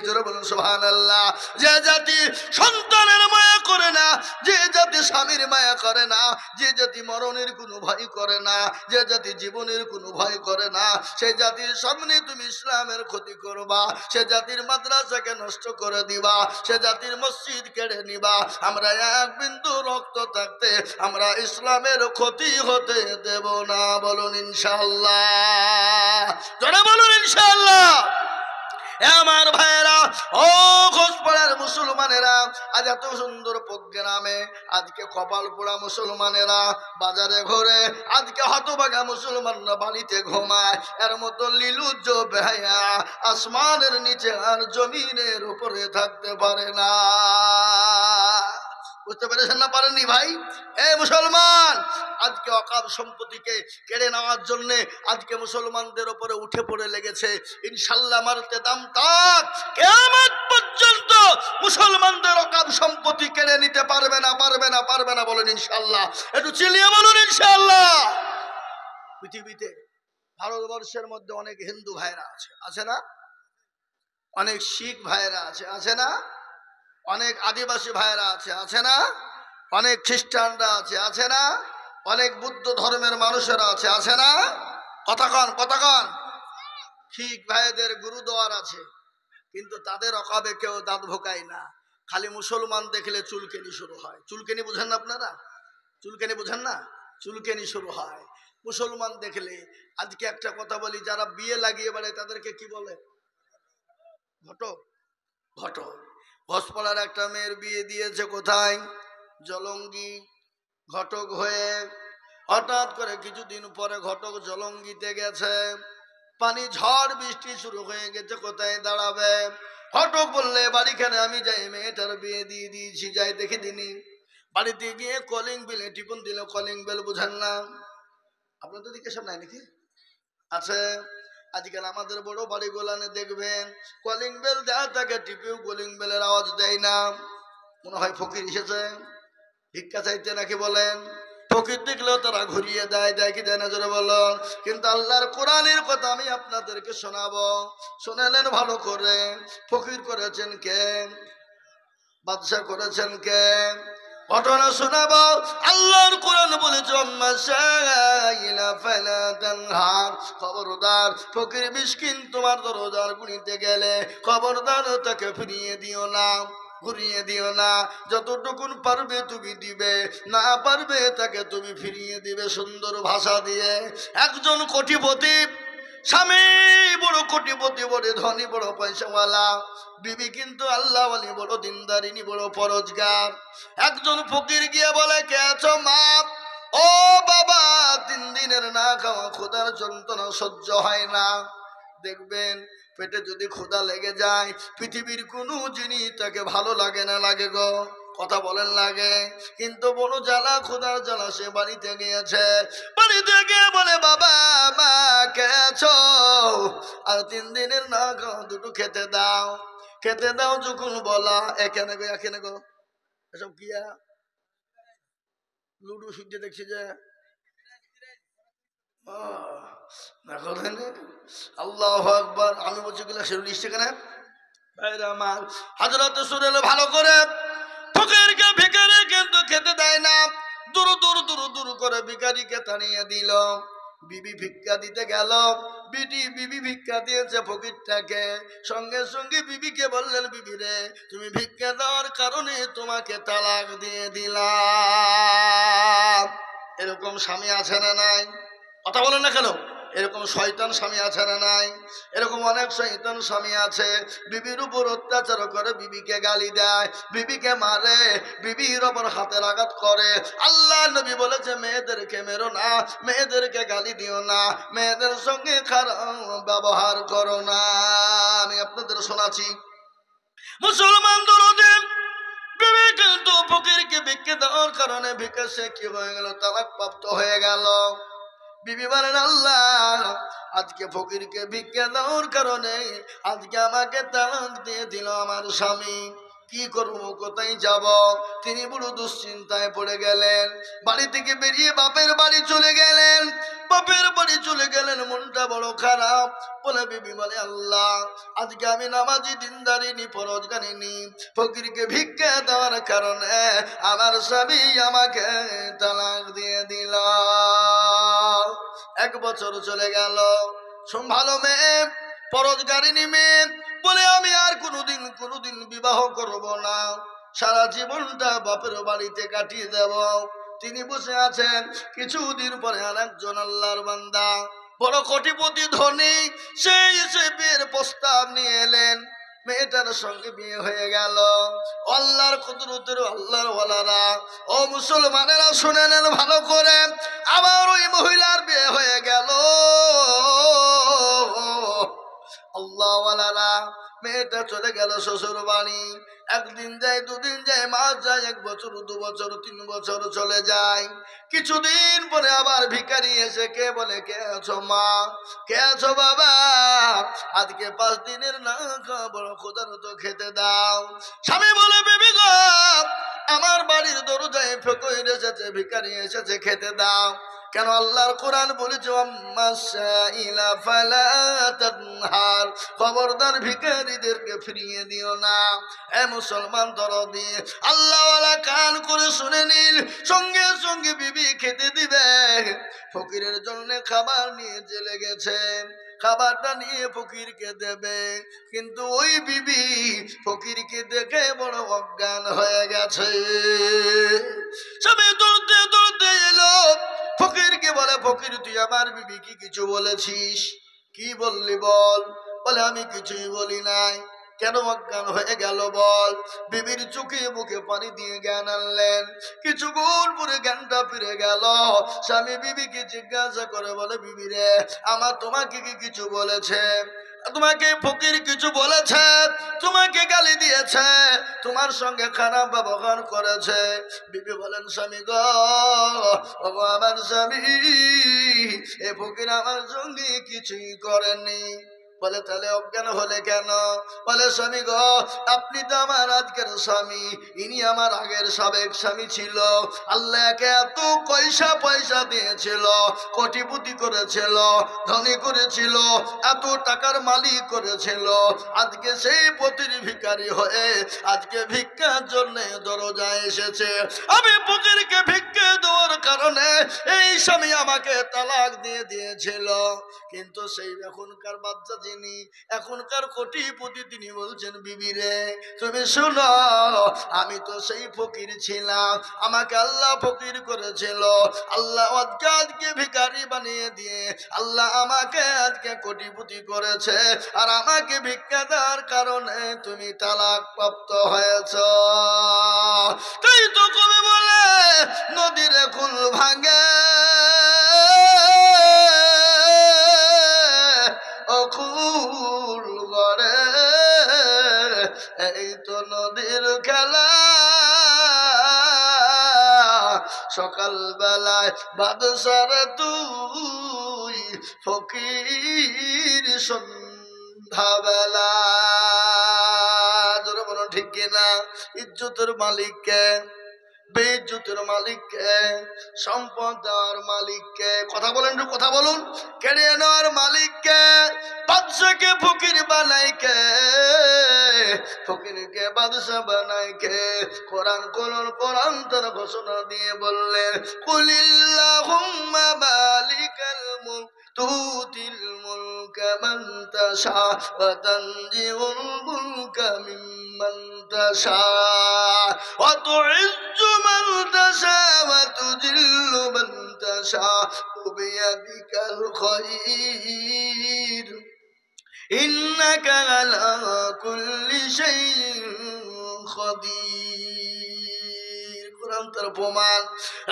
জোরে বলুন সুবহানাল্লাহ। যে জাতি সন্তানের মায়া করে না, যে জাতি স্বামীর মায়া করে না, যে জাতি মরণের কোনো ভয় করে না, যে জাতি জীবনের কোনো ভয় করে না, সেই জাতির সামনে তুমি ইসলামের ক্ষতি করবা, সে জাতির মাদ্রাসাকে নষ্ট করে দিবা, সে জাতির মসজিদ কেড়ে নিবা। আমরা এক বিন্দু রক্ত থাকতে আমরা ইসলামের ক্ষতি হতে দেব না। বলুন ইনশাআল্লাহ। জোরে বলুন ইনশাআল্লাহ। আমার ভাইয়েরা, ও ঘোষপাড়ার মুসলমানেরা, আজ এত সুন্দর প্রোগ্রামে আজকে কপাল পোড়া মুসলমানেরা বাজারে ঘোরে, আজকে হতভাগা মুসলমানরা বাড়িতে ঘুমায়। এর মতো লিলুজ্জ বেহায়া আসমানের নিচে আর জমিনের উপরে থাকতে পারে না। বুঝতে পেরেছেন না? পারেননি ভাই? এ মুসলমান, আজকে অকাপ সম্পত্তিকে কেড়ে নেওয়ার জন্য আজকে মুসলমানদের উপরে উঠে পড়ে লেগেছে। ইনশাল্লাহ মারতে দাম তাক, কিয়ামত পর্যন্ত মুসলমানদের অকাপ সম্পত্তি কেড়ে নিতে পারবে না, পারবে না, পারবে না। বলেন ইনশাল্লাহ। একটু চিল্লিয়ে বলুন ইনশাল্লাহ। পৃথিবীতে ভারতবর্ষের মধ্যে অনেক হিন্দু ভাইরা আছে, আছে না? অনেক শিখ ভাইরা আছে, আছে না? অনেক আদিবাসী ভাইরা আছে, আছে না? অনেক খ্রিস্টানরা আছে, আছে না? অনেক বুদ্ধ ধর্মের মানুষেরা আছে, আছে না? কথা কন, কথা কন। শিখ ভাইদের গুরুদুয়ার আছে, কিন্তু তাদের অকাবে কেউ দাঁত ভোকায় না। খালি মুসলমান দেখলে চুলকেনি শুরু হয়। চুলকেনি বুঝেন না আপনারা? চুলকেনি বুঝেন না? চুলকেনি শুরু হয় মুসলমান দেখলে। আজকে একটা কথা বলি, যারা বিয়ে লাগিয়ে বেড়ায় তাদেরকে কি বলে? ঘটক। ঘটক। ঘসপাড়ার একটা মেয়ের বিয়ে দিয়েছে কোথায়? জলঙ্গি। ঘটক হয়ে হঠাৎ করে কিছুদিন পরে ঘটক জলঙ্গিতে গেছে, পানি ঝড় বৃষ্টি শুরু হয়ে গেছে, কোথায় দাঁড়াবে? ঘটক বললে বাড়িখানে আমি যাই, মেয়েটার বিয়ে দিয়ে দিয়েছি, যাই দেখে দিনি। বাড়িতে গিয়ে কলিং বেলে টিপুন দিল। কলিং বেল বুঝেন না আপনাদের দিকে? সব নাই নাকি? আছে। আজকাল আমাদের বড় বাড়ি গোলানে দেখবেন কলিং বেল দেওয়া থাকে, টিপেও কলিং বেলের আওয়াজ দেয় না। মনে হয় ফকির এসেছে ভিক্ষা চাইতে নাকি বলেন। ফকির দেখলেও তারা ঘুরিয়ে দেয়, দেয় কি দেয় না জোরে বলুন। কিন্তু আল্লাহর কোরআনের কথা আমি আপনাদেরকে শোনাবো, শোনালেন ভালো করে। ফকির করেছেন কে? বাদশা করেছেন কে? ঘটনা শোনাবো। আল্লাহর কোরআন বলেছে খবরদার ফকির মিসকিন তোমার দরজার গুনিতে গেলে খবরদার তাকে ফিরিয়ে দিও না, ঘুরিয়ে দিও না। যতটুকুন পারবে তুমি দিবে, না পারবে তাকে তুমি ফিরিয়ে দিবে সুন্দর ভাষা দিয়ে। একজন কোটিপতি স্বামী, বড় কোটিপতি, বড় ধনী, বড় পয়সাওয়ালা, বিবি কিন্তু আল্লাহওয়ালি, বড় দিনদারিনী, বড় পরোজগার। একজন ফকির গিয়ে বলে, কে আছো মা? ও বাবা, 3 দিনের না খাওয়া ক্ষুধার যন্ত্রণা সহ্য হয় না। দেখবেন পেটে যদি ক্ষুধা লেগে যায় পৃথিবীর কোনো জিনিস তাকে ভালো লাগে না, লাগে গো? কথা বলেন লাগে? কিন্তু বড় জ্বালা, ক্ষুধার জ্বালা, সে বাড়িতে গিয়েছে। বাড়িতে গিয়ে বলে, বাবা মা কে আছো? আর 3 দিনের না খাওয়া দুটো খেতে দাও, খেতে দাও। যখন বলা এখানে গো, এখানে গো, এসব কিয়া লুডু শিখতে দেখছি যে আল্লাহু আকবার। আমি বলছি গুলা সেরুল সেখানে আমার হাজরত সুরেল ভালো করে ফকিরকে ভিখারি কিন্তু খেতে দেয় না। দূর দূর দূর দূর করে ভিখারিকে তাড়িয়ে দিল। বিবি ভিক্ষা দিতে গেল, বিবি ভিক্ষা দিয়েছে ফকিরটাকে। সঙ্গে সঙ্গে বিবিকে বললেন, বিবি রে তুমি ভিক্ষা দেওয়ার কারণে তোমাকে তালাক দিয়ে দিলাম। এরকম স্বামী আছে না নাই? কথা বলেন না কেন? এরকম শয়তান স্বামী আছে না নাই? এরকম অনেক শয়তান স্বামী আছে, বিবির উপর অত্যাচার করে, বিবিকে গালি দেয়, বিবিকে মারে, বিবির উপর হাতের আঘাত করে। আল্লাহ নবী বলেছে মেয়েদেরকে মেরো না, মেয়েদেরকে গালি দিও না, মেয়েদের সঙ্গে খারাপ ব্যবহার করো না। আমি আপনাদের শোনাচ্ছি। মুসলমান দরজে বিবি কিন্তু ফকিরকে ভিক্ষা দেওয়ার কারণে ভিক্ষা সে কি হয়ে গেল? তালাক প্রাপ্ত হয়ে গেল। বিবি বলেন, আল্লাহ আজকে ফকিরকে ভিক্ষা দেওয়ার কারণে আজকে আমাকে তালাক দিয়ে দিল আমার স্বামী। কি করবো, কোথায় যাব? তিনি বড় দুশ্চিন্তায় পড়ে গেলেন। বাড়ি থেকে বেরিয়ে বাপের বাড়ি চলে গেলেন। বাপের বাড়ি চলে গেলেন, মনটা বড় খারাপ। বলে বিবি বলে, আল্লাহ আজকে আমি নামাজি, দিনদারিনী, পরোজগারিনী, ফকিরকে ভিক্ষা দেওয়ার কারণে আমার স্বামী আমাকে তালাক দিয়ে দিল। 1 বছর চলে গেল। ভালো মেয়ে, পরোজগারিনী মেয়ে, বলে আমি আর কোনোদিন বিবাহ করব না, সারা জীবনটা বাপের বাড়িতে কাটিয়ে দেব। তিনি বসে আছেন। কিছুদিন পরে আর একজন আল্লাহর বান্দা, বড় কোটিপতি ধনী, সেই বিয়ের প্রস্তাব নিয়ে এলেন। মেয়েটার সঙ্গে বিয়ে হয়ে গেল। আল্লাহর কুদরতের আল্লাহর ওয়ালারা, ও মুসলমানেরা শুনে নেন ভালো করে। আবার ওই মহিলার বিয়ে হয়ে গেল। আল্লাহ ওয়ালারা, মেয়েটা চলে গেল শ্বশুর বাড়ি। 1 দিন যায়, 2 দিন যায়, মাস যায়, 1 বছর, 2 বছর, 3 বছর চলে যায়। কিছুদিন পরে আবার ভিখারি এসে কে বলে, কে আছো মা? কে আছো বাবা? আজকে 5 দিনের না খাওয়া বড় ক্ষুধার্ত, খেতে দাও। স্বামী বলে, বেবি গো আমার বাড়ির দরজায় ফকির এসেছে, ভিখারি এসেছে, খেতে দাও। কেন? আল্লাহর কোরআন বলেছে, খবরদার ভিখারিদেরকে ফিরিয়ে দিও না। এ মুসলমান দরদি, আল্লাহওয়ালা কান করে শুনে নিন। সঙ্গে সঙ্গে বিবি খেতে দিবে। ফকিরের জন্য খাবার নিয়ে চলে গেছে। খাবারটা নিয়ে ফকিরকে দেবে, কিন্তু ওই বিবি ফকিরকে দেখে বড় অজ্ঞান হয়ে গেছে। স্বামী দৌড়তে দৌড়তে এলো, ফকিরকে বলে, ফকির তুই আমার বিবিকে কিছু বলেছিস? কি বললি বল? বলে আমি কিছুই বলি নাই। কেন অজ্ঞান হয়ে গেল বল? বিবির চোখে মুখে পানি দিয়ে জ্ঞান আনলেন। কিছুক্ষণ পরে জ্ঞানটা ফিরে গেল। স্বামী বিবিকে জিজ্ঞাসা করে বলে, বিবি রে, আমার তোমাকে কি কিছু বলেছে? তোমাকে ফকির কিছু বলেছে? তোমাকে গালি দিয়েছে? তোমার সঙ্গে খারাপ ব্যবহার করেছে? বিবি বলেন, স্বামী গো, আমার স্বামী, এ ফকির আমার সঙ্গে কিছুই করেনি। বলে তাহলে অজ্ঞান হলে কেন? বলে স্বামী গো, আপনি তো আমার আজকের স্বামী, ইনি আমার আগের সাবেক স্বামী ছিল। আল্লাহকে এত পয়সা দিয়েছিল, কোটিপতি করেছিল, ধনী করেছিল, এত টাকার মালিক করেছিল। আজকে সেই পতির ভিখারি হয়ে আজকে ভিক্ষার জন্য দরজায় এসেছে। আমি ফকিরকে ভিক্ষা দেওয়ার কারণে এই স্বামী আমাকে তালাক দিয়ে দিয়েছিল। কিন্তু সেই এখনকার বাচ্চা যিনি, এখনকার কোটিপতি, তিনি বলছেন, বিবি রে তুমি শুনো, আমি তো সেই ফকির ছিলাম, আমাকে আল্লাহ ফকির করেছিল। আল্লাহ আজকে ভিখারি বানিয়ে দিয়ে আল্লাহ আমাকে আজকে কোটিপতি করেছে, আর আমাকে ভিক্ষা দেওয়ার কারণে তুমি তালাক প্রাপ্ত হয়েছ। তাই তো কবি বলে, নদীর কুল ভাঙে অকুল গড়ে, এই তো নদীর খেলা। সকাল বেলায় বাদশার তুই, ফকির সন্ধ্যা বেলা। জোরে বলো ঠিক কিনা? ইজ্জতের মালিককে, বেইজ্জতের মালিককে, সম্পদ দেওয়ার মালিককে, কথা বলেন, কথা বলুন, কেড়ে নেওয়ার মালিককে, বাদশাকে ফকির বানাইকে, ফকিরকে বাদশা বানাইকে। কোরআন তার ঘোষণা দিয়ে বললেন, কুলিল্লাহুম্মা মালিকাল মুলক তুতিল মুলকা মান তাশা ওয়া তানজিউল মুলকা মিম্মান তাশা ওয়া তুইজ্জু মান তাশা ওয়া তুযিল্লু মান তাশা বিয়াদিকাল খায়র ইন্নাকা আলা কুল্লি শাইইন কাদির। কোরআন তার প্রমাণ।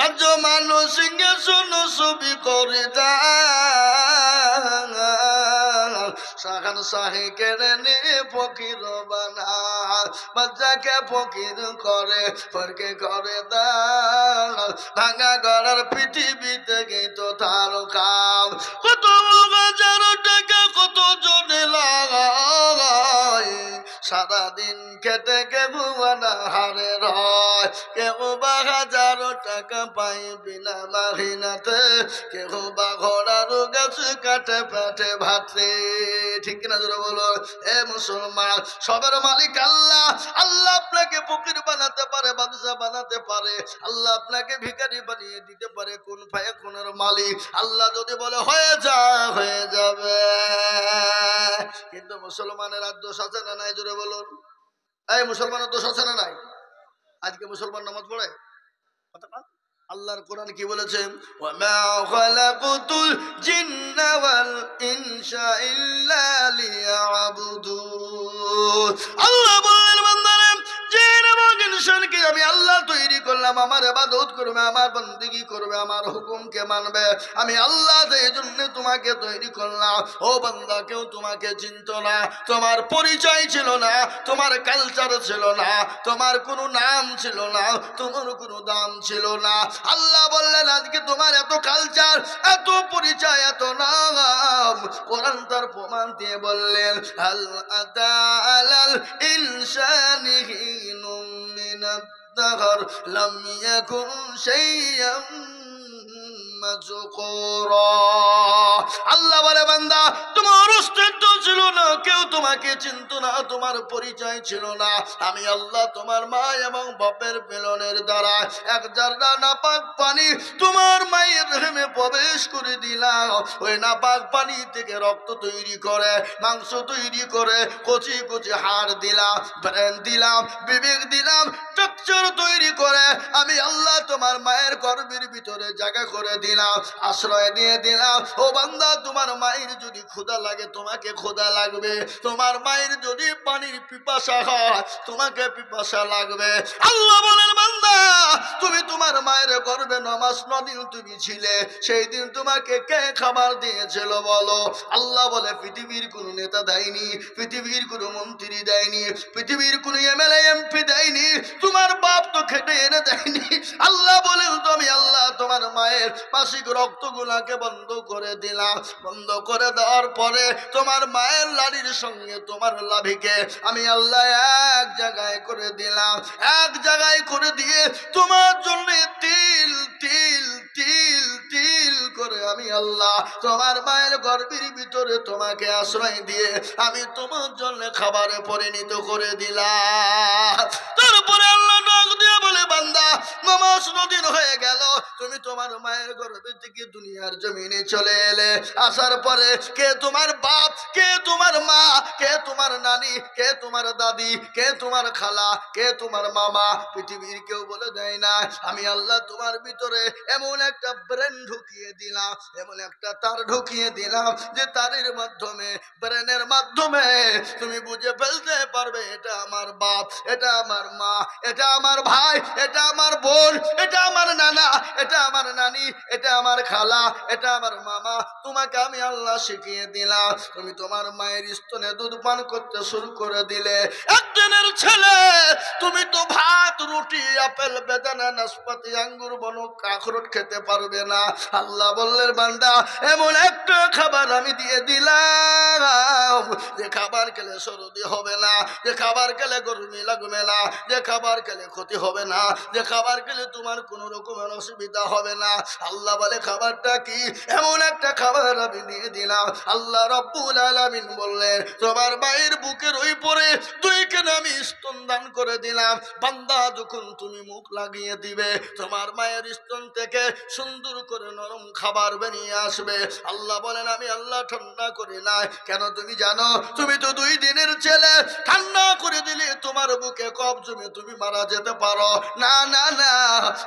রাজ্য মানুষ সিংহাসন ছবি করে দান, শাহান শাহী কেড়ে নে ফকির বানা, বাচ্চাকে ফকির করে ফরকে করে দান। ভাঙা গড়ার পৃথিবীতে গেত তার কাম, কত হাজার টাকা কত জনে লাগায়, সারাদিন খেটে কেউ হারে রয়, কেউ বা 1000 টাকা পাই বিনা মাহিনাতে, কেউ বা ঘোড়ার গাছ কাটে পেটে ভাতে। ঠিক কিনা জোরে বলো? এ মুসলমান, সবের মালিক আল্লাহ। আল্লাহ আপনাকে ফকির বানাতে পারে, বাদশা বানাতে পারে, আল্লাহ আপনাকে ভিখারি বানিয়ে দিতে পারে। কোন ফায়াকুনের মালিক আল্লাহ যদি বলে হয়ে যা, হয়ে যাবে। কিন্তু মুসলমানের আর দোষ আছে না নাই? জোরে বলুন। এই মুসলমানের দোষ আছে না নাই? আজকে মুসলমান নামাজ পড়ে? আল্লাহর কোরআন কি বলেছে? ওয়ামা খালাকুতুল জিন্না ওয়াল ইনসা ইল্লা লিয়াবুদুন। আল্লাহ বলেন, বান্দারে, জিন এবং ইনসানকে আমি আল্লাহ তৈরি করলাম, আমার ইবাদত করবে, আমার বন্দেগী করবে, আমার হুকুমকে মানবে। আমি আল্লাহ এই জন্য তোমাকে তৈরি করলাম। ও বান্দা, কেউ তোমাকে চিনত না, তোমার পরিচয় ছিল না, তোমার কালচার ছিল না, তোমার কোনো নাম ছিল না, তোমার কোনো দাম ছিল না। আল্লাহ বললেন, আজকে তোমার এত কালচার, এত পরিচয়, এত নাম। কোরআন তার প্রমাণ দিয়ে বললেন, হাল আতা আলাল ইনসানি হিনুম মিনাদ দাহর লাম ইয়াকুন শাইয়াম মাযকুরা। আল্লাহ বলে, বান্দা, তোমার অস্তিত্ব ছিল না, কেউ তোমাকে চিনত না, তোমার পরিচয় ছিল না। আমি আল্লাহ তোমার মা এবং বাপের মিলনের দ্বারা এক জাররা নাপাক পানি তোমার মায়ের রেহেমে প্রবেশ করে দিলাম। ওই নাপাক পানি থেকে রক্ত তৈরি করে, মাংস তৈরি করে, কচি কচি হাড় দিলাম, ব্রেন দিলাম, বিবেক দিলাম, স্ট্রাকচার তৈরি করে আমি আল্লাহ তোমার মায়ের গর্ভের ভিতরে জায়গা করে দিলাম, আশ্রয় দিয়ে দিলাম। ও বান্দা, তোমার মায়ের যদি ক্ষুধা লাগে তোমাকে ক্ষুধা লাগবে, তোমার মায়ের যদি পানির পিপাসা হয় তোমাকে পিপাসা লাগবে। আল্লাহ বলেন, বান্দা তুমি তোমার মায়ের গর্ভে 9 দিন তুমি ছিলে, সেই দিন তোমাকে কে খাবার দিয়েছিল বলো? আল্লাহ বলে, পৃথিবীর কোন নেতা দেয়নি, পৃথিবীর কোন মন্ত্রী দেয়নি, পৃথিবীর কোন এমএলএ এমপি দেয়নি, তোমার বাপ তো খেটে এনে দেয়নি। আল্লাহ বলেন, তুমি আল্লাহ তোমার মায়ের মাসিক রক্তগুলাকে বন্ধ করে দিলাম। বন্ধ করে দেওয়ার পরে তোমার মায়ের লাড়ির সঙ্গে তোমার লাভিকে আমি আল্লাহ এক জায়গায় করে দিলাম। এক জায়গায় করে দিয়ে তোমার জন্য তিল তিল তিল তিল করে আমি আল্লাহ তোমার মায়ের গর্ভের ভিতরে তোমাকে আশ্রয় দিয়ে আমি তোমার জন্য খাবারে পরিণত করে দিলাম। তারপরে আল্লাহ ডাক দিয়ে বলে, বান্দা 9 দিন হয়ে গেল তুমি তোমার মায়ের গর্ভে থেকে দুনিয়ার জমিনে চলে এলে। আসার পরে কে তোমার বাপ, কে তোমার মা, কে তোমার নানি, কে তোমার দাদি, কে তোমার খালা, কে তোমার মামা, পৃথিবীর কেউ বলে দেয় না। আমি আল্লাহ তোমার ভিতরে এমন একটা ব্রেন ঢুকিয়ে দিলাম, এমন একটা তার ঢুকিয়ে দিলাম যে তারের মাধ্যমে, ব্রেনের মাধ্যমে তুমি বুঝে ফেলতে পারবে এটা আমার বাপ, এটা আমার মা, এটা আমার ভাই, এটা আমার বোন, এটা আমার নানা, এটা আমার নানি, এটা আমার খালা, এটা আমার মামা। তোমাকে আমি আল্লাহ শিখিয়ে দিলাম। তুমি তোমার মায়ের স্তনে দুধ পান করতে শুরু করে দিলে। একদিনের ছেলে তুমি তো ভাত, রুটি, আপেল, বেদানা, নাশপাতি, আঙ্গুর, বনক, আখরোট খেতে পারবে না। আল্লাহ বললেন, বান্দা এমন একটা খাবার আমি দিয়ে দিলাম যে খাবার খেলে সর্দি হবে না, যে খাবার খেলে গরমি লাগবে না, যে খাবার খেলে ক্ষতি হবে না, যে খাবার খেলে তোমার কোনো রকমের অসুবিধা হবে না। আল্লাহ বলে, খাবারটা কি? এমন একটা খাবার আমি দিয়ে দিলাম। আল্লাহ রাব্বুল আলামিন বললেন, তোমার মায়ের বুকের ওই পরে 2 কেন আমি স্তন দান করে দিলাম। বান্দা যখন তুমি মুখ লাগিয়ে দিবে তোমার মায়ের স্তন থেকে সুন্দর করে নরম খাবার বেরিয়ে আসবে। আল্লাহ বলেন, আমি আল্লাহ ঠান্ডা করি না। কেন তুমি জানো? তুমি তো 2 দিনের ছেলে, ঠান্ডা করে দিলে তোমার বুকে কফ জমে তুমি মারা যেতে পারো। না না না,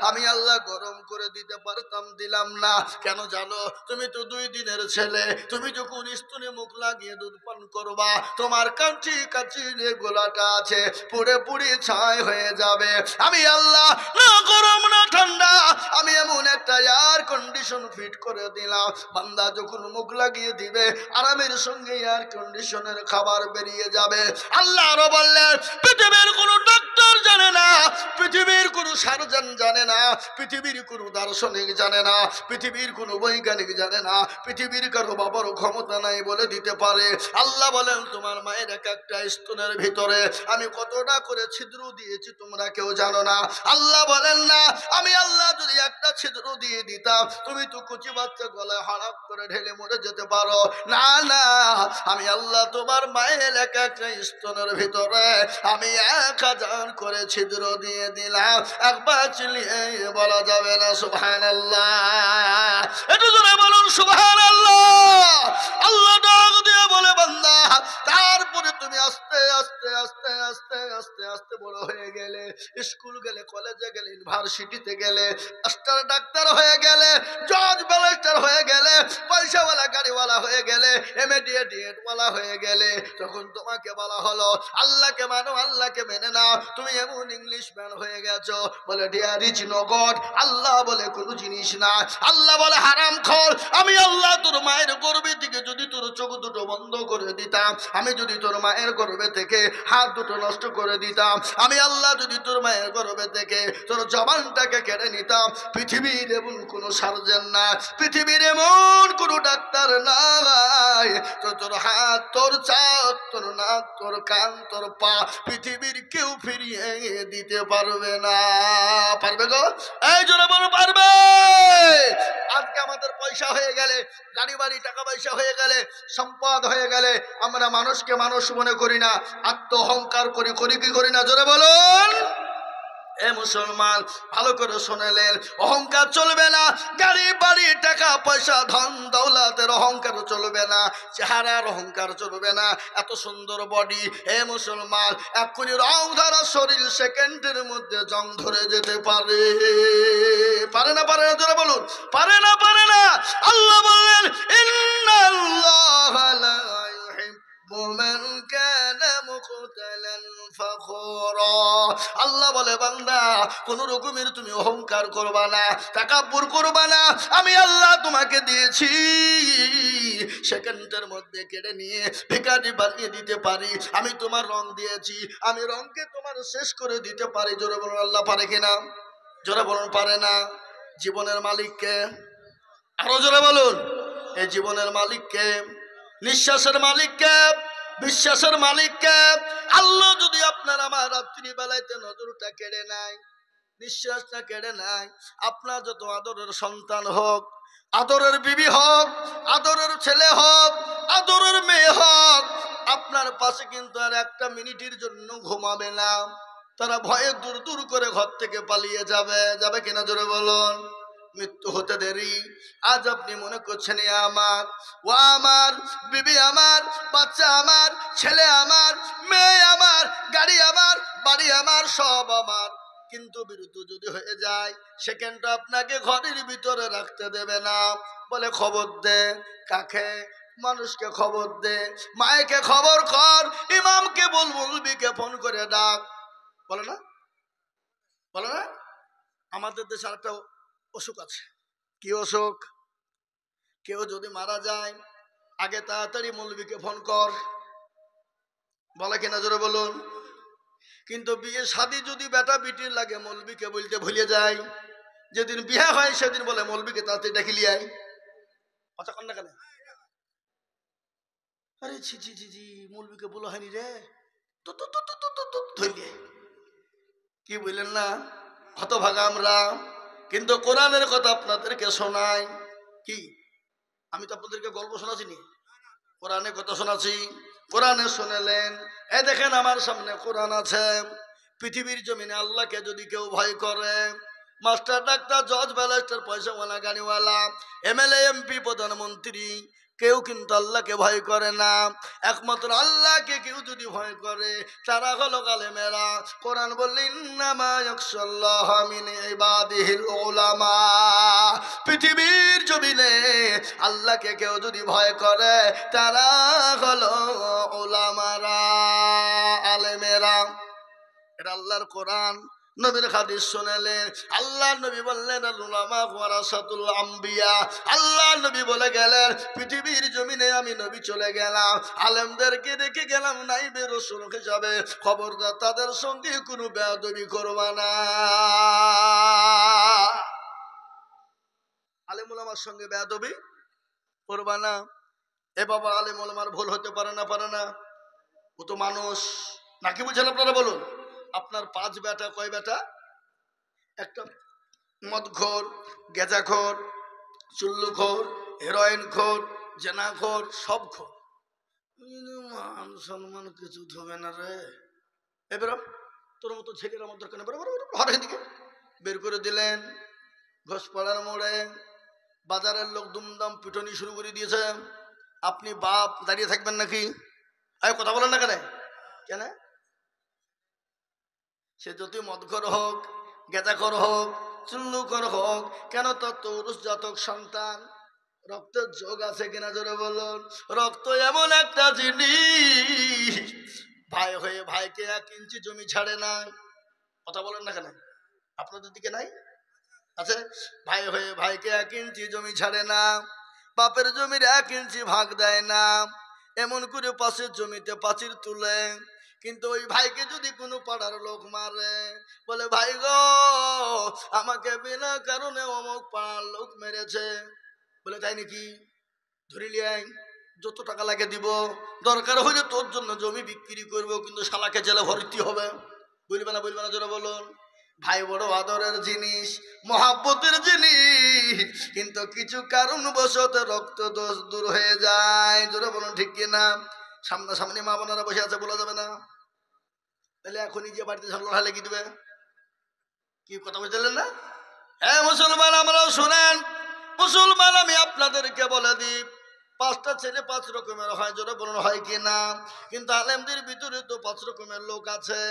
আমি আল্লাহ গরম করে দিতে পারতাম, দিলাম না। কেন জানো? তুমি তো 2 দিনের ছেলে, তুমি যখন স্তনে মুখ লাগিয়ে দুধ পান করবা তোমার কাঁচি কাঁচি গোলাটা আছে পুড়ে পুড়ে ছাই হয়ে যাবে। আমি আল্লাহ না গরম না ঠান্ডা, আমি এমন একটা এয়ার কন্ডিশন ফিট করে দিলাম। বান্দা যখন মুখ লাগিয়ে দিবে আরামের সঙ্গে এয়ার কন্ডিশনের খাবার বেরিয়ে যাবে। আল্লাহ আরো বললেন, পৃথিবীর কোনো ডাক্তার জানে না, পৃথিবীর কোনো সার্জন জানে না, পৃথিবীর কোনো দার্শনিক জানে না, পৃথিবীর কোনো বৈজ্ঞানিক জানে না, পৃথিবীর কারো বাবার ক্ষমতা নাই বলে দিতে পারে। আল্লাহ বলেন, তোমার মায়ের এক একটা স্তনের ভিতরে আমি কতটা করে ছিদ্র দিয়েছি তোমরা কেউ জানো না। আল্লাহ বলেন, না আমি আল্লাহ যদি একটা ছিদ্র দিয়ে দিতাম তুমি তো কুচি বাচ্চা গলায় হড়াপ করে ঢেলে মরে যেতে পারো। না না, আমি আল্লাহ তোমার মায়ের এক একটা স্তনের ভিতরে আমি 1000 করে ছিদ্র দিয়ে দিলাম। একবার চিল্লিয়ে বলা যাবে না সুবহানাল্লাহ? একটু জোরে বলুন সুবহানাল্লাহ। আল্লাহ ডাক দিয়ে বলে, বান্দা তারপরে তুমি আস্তে আস্তে আস্তে আস্তে আস্তে আস্তে বড় হয়ে গেলে, স্কুল গেলে, কলেজে গেলে, ইউনিভার্সিটিতে গেলে, মাস্টার ডাক্তার হয়ে গেলে, জজ ব্যারিস্টার হয়ে গেলে, পয়সাওয়ালা গাড়িওয়ালা হয়ে গেলে, এমএডিএড ওয়ালা হয়ে গেলে, তখন তোমাকে বলা হলো আল্লাহকে মানো, আল্লাহকে মেনে নাও। তুমি এমন ইংলিশ ম্যান হয়ে গেছো, বলে দেয়ার ইজ নো গড, আল্লাহ বলে কোনো জিনিস না। আল্লাহ বলে হারামখোর, আমি আল্লাহ তোর মায়ের গর্ভে থেকে যদি তোর চোখ দুটো বন্ধ করে দিতাম, আমি যদি তোর মায়ের গর্ভে থেকে হাত দুটো নষ্ট করে দিতাম, আমি আল্লাহ যদি তোর মায়ের গর্ভে থেকে তোর জবানটাকে কেড়ে নিতাম। পৃথিবীর এমন কোনো সার্জন না, পৃথিবীর এমন কোনো ডাক্তার নাই, তোর হাত, তোর চাপ, তোর নাক, তোর কান, তোর পা পৃথিবীর কেউ ফিরিয়ে দিতে পারবে না। পারবে গো? এই জোরে বলো পারবে। আজকে আমাদের পয়সা হয়ে গেলে, গাড়ি বাড়ি টাকা পয়সা হয়ে গেলে, সম্পদ হয়ে গেলে আমরা মানুষকে মানুষ মনে করি না, আত্ম অহংকার করি। করি কি করি না? জোরে বলুন। এ মুসলমান ভালো করে শুনেলেন, অহংকার চলবে না। গাড়ি বাড়ি টাকা পয়সা ধন দৌলতের অহংকার চলবে না, চেহারার অহংকার চলবে না। এত সুন্দর বডি, এ মুসলমান এক্ষুনি রং ধরা শরীর সেকেন্ডের মধ্যে জং ধরে যেতে পারে। পারে না? পারে না? জোরে বলুন। পারে না? পারে না? আল্লাহ বললেন ইন্নাল্লাহা লা ইউহিব্বু মান কানা মুখতালান ফাখুরা। আল্লাহ বলে বান্দা কোন রকমের তুমি অহংকার করবা না, তাকাব্বুর করবা না। আমি আল্লাহ তোমাকে দিয়েছি, সেকেন্ডের মধ্যে কেড়ে নিয়ে ভিখারি বানিয়ে দিতে পারি। আমি তোমার রং দিয়েছি, আমি রংকে তোমার শেষ করে দিতে পারি। জোরে বলুন আল্লাহ পারে কিনা? জোরে বলুন পারে না? জীবনের মালিককে, আরো জোরে বলুন। এই জীবনের মালিককে, নিঃশ্বাসের মালিককে, বিশ্বাসের মালিককে। আল্লাহ যদি আপনার আমার রাত্রি বেলাইতে নজরটা কেড়ে নেয়, নিঃশ্বাসটা কেড়ে নেয়, আপনার যত আদরের সন্তান হোক, আদরের বিবি হোক, আদরের ছেলে হোক, আদরের মেয়ে হোক, আপনার পাশে কিন্তু আর একটা মিনিটের জন্য ঘুমাবে না। তারা ভয়ে দূর দূর করে ঘর থেকে পালিয়ে যাবে। যাবে কিনা? জোরে বলুন। মৃত্যু হতে দেরি। আজ আপনি মনে করছেন এ আমার, ও আমার, বিবি আমার, বাচ্চা আমার, ছেলে আমার, মেয়ে আমার, গাড়ি আমার, বাড়ি আমার, সব আমার। কিন্তু বিরুদ্ধ যদি হয়ে যায়, সেখানটা আপনাকে ঘরের ভিতরে রাখতে দেবে না। বলে খবর দে। কাকে? মানুষকে খবর দে, মায়েকে খবর কর, ইমামকে বল, মৌলবীকে ফোন করে ডাক। বলে না? বলে না? আমাদের দেশে আরেকটা অসুখ আছে। কি অসুখ? কেউ যদি মারা যায়, আগে তাড়াতাড়ি মৌলবীকে ফোন কর। বলে কিনা? জোরে বলুন। কিন্তু বিয়ে শাদী যদি বেটা বিটির লাগে, মৌলবীকে বলতে ভুলে যায়। যেদিন বিয়ে হয় সেদিন বলে মৌলবীকে তাড়াতাড়ি ডাকি লিয়াই। কথা কন না কেন? আরে ছি ছি ছি ছি, মৌলবীকে বলা হয়নি রে, তো তো তো তো তো তো ধইলে কি বললেন না? হতভাগা আমরা। কিন্তু কোরআনের কথা আপনাদেরকে শোনাই। কি? আমি তো আপনাদেরকে গল্প শোনাচ্ছি নি, কোরআনের কথা শোনাচ্ছি। কোরআনে শুনেলেন। এ দেখেন আমার সামনে কোরআন আছে। পৃথিবীর জমিনে আল্লাহকে যদি কেউ ভয় করে, মাস্টার, ডাক্তার, জজ, ব্যারিস্টার, পয়সাওয়ালা, গাড়িওয়ালা, এমএলএ, এমপি, প্রধানমন্ত্রী, কেউ কিন্তু আল্লাহকে ভয় করে না। একমাত্র আল্লাহকে কেউ যদি ভয় করে, তারা হলো আলেমেরা। কোরআন বললেন ইন্নামা ইয়াখশাল্লাহা মিন ইবাদিহিল উলামা। পৃথিবীর জমিনে আল্লাহকে কেউ যদি ভয় করে, তারা হলো উলামারা, আলেমেরা। এটা আল্লাহর কোরআন, নবীর হাদিস শুনালেন। আল্লাহ নবী বললেন আল উলামা ওয়ারাসাতুল আম্বিয়া। আল্লাহ নবী বলে গেলেন পৃথিবীর জমিনে আমি নবী চলে গেলাম, আলেমদেরকে রেখে গেলাম নাইবে রাসূল হিসাবে। খবরদার তাদের সঙ্গে কোনো বেয়াদবি করবা না। আলেম উলামার সঙ্গে বেয়াদবি করবা না। এ বাবা, আলেম উলামার ভুল হতে পারে না? পারে না? ও তো মানুষ। নাকি বুঝেন আপনারা? বলুন। আপনার 5 বেটা, কয় বেটা? একটা মদখোর, গেজাখোর, চুল্লুখোর, হেরোইনখোর, জেনাখোর, সব খোর। মান সম্মান কিছু ধোবে না রে। এবার তোর মতো ছেলের আমার দরকার নেই, ঘরের দিকে বের করে দিলেন। ঘোষপাড়ার মোড়ে বাজারের লোক দুমদাম পিটনি শুরু করে দিয়েছে। আপনি বাপ দাঁড়িয়ে থাকবেন নাকি? কথা বলেন না কেন? কেন? সে যদি মদখোর হোক, গেজাখোর হোক, চুল্লুখোর হোক, কেন তার তো উরুস জাতক সন্তান, রক্তের যোগ আছে কিনা? জোরে বলুন। রক্ত এমন একটা জিনিস, ভাই হয়ে ভাইকে 1 ইঞ্চি জমি ছাড়ে না। কথা বলেন না কেন? আপনাদের দিকে নাই? আছে? ভাই হয়ে ভাইকে 1 ইঞ্চি জমি ছাড়ে না, বাপের জমির 1 ইঞ্চি ভাগ দেয় না। এমন করে পাশের জমিতে পাঁচির তুলে, কিন্তু ওই ভাইকে যদি কোনো পাড়ার লোক মারে, বলে ভাই গো আমাকে বিনা কারণে অমুক পাড়ার লোক মেরেছে, বলে তাই নাকি, ধরে লিয়াই, যত টাকা লাগে দিব, দরকার হলে তোর জন্য জমি বিক্রি করবো, কিন্তু শালাকে জেলে ভর্তি হবে। বলবে না বলবে না, জোরে বলুন। ভাই বড় আদরের জিনিস, মহাব্বতের জিনিস, কিন্তু কিছু কারণবশত রক্ত দোষ দূর হয়ে যায়। জোরে বলুন ঠিক কিনা? সামনাসামনি মা বোনেরা বসে আছে, বলা যাবে না। তাহলে এখনই যে বাড়িতে ঝগড়া লেগে দিবে, কি কথা বুঝলেন না? হ্যাঁ মুসলমান, আমরাও শোনেন। মুসলমান, আমি আপনাদেরকে বলে দিই, পাঁচটা ছেলে পাঁচ রকমের হয়, জোরে বলুন হয় কি না? কিন্তু আলেমদের ভিতরে তো পাঁচ রকমের লোক আছে।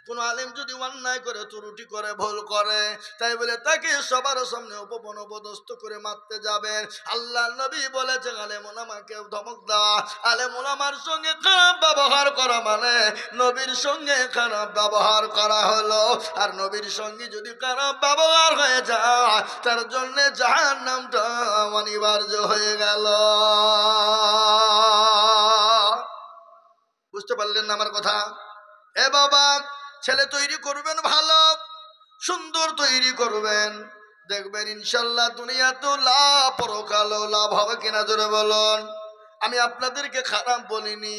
কোন আলেম যদি অন্যায় করে, ত্রুটি করে, ভুল করে, তাই বলে তাকে সবার সামনে উপবনবদস্ত করে মারতে যাবেন। আল্লাহ নবী বলেছেন আলেম ওলামাকে ধমক দেওয়া, আলেম ওলামার সঙ্গে খারাপ ব্যবহার করা মানে নবীর সঙ্গে খারাপ ব্যবহার করা হলো। আর নবীর সঙ্গে যদি খারাপ ব্যবহার হয়ে যায়, তার জন্য জাহান্নামটা অনিবার্য হয়ে গেল। বুঝতে পারলেন না আমার কথা? এ বাবা, ছেলে তৈরি করবেন ভালো, সুন্দর তৈরি করবেন, দেখবেন ইনশাল্লাহ দুনিয়াতেও লাভ, পরকালেও লাভ হবে। কিনা জোরে বলুন। আমি আপনাদেরকে খারাপ বলিনি।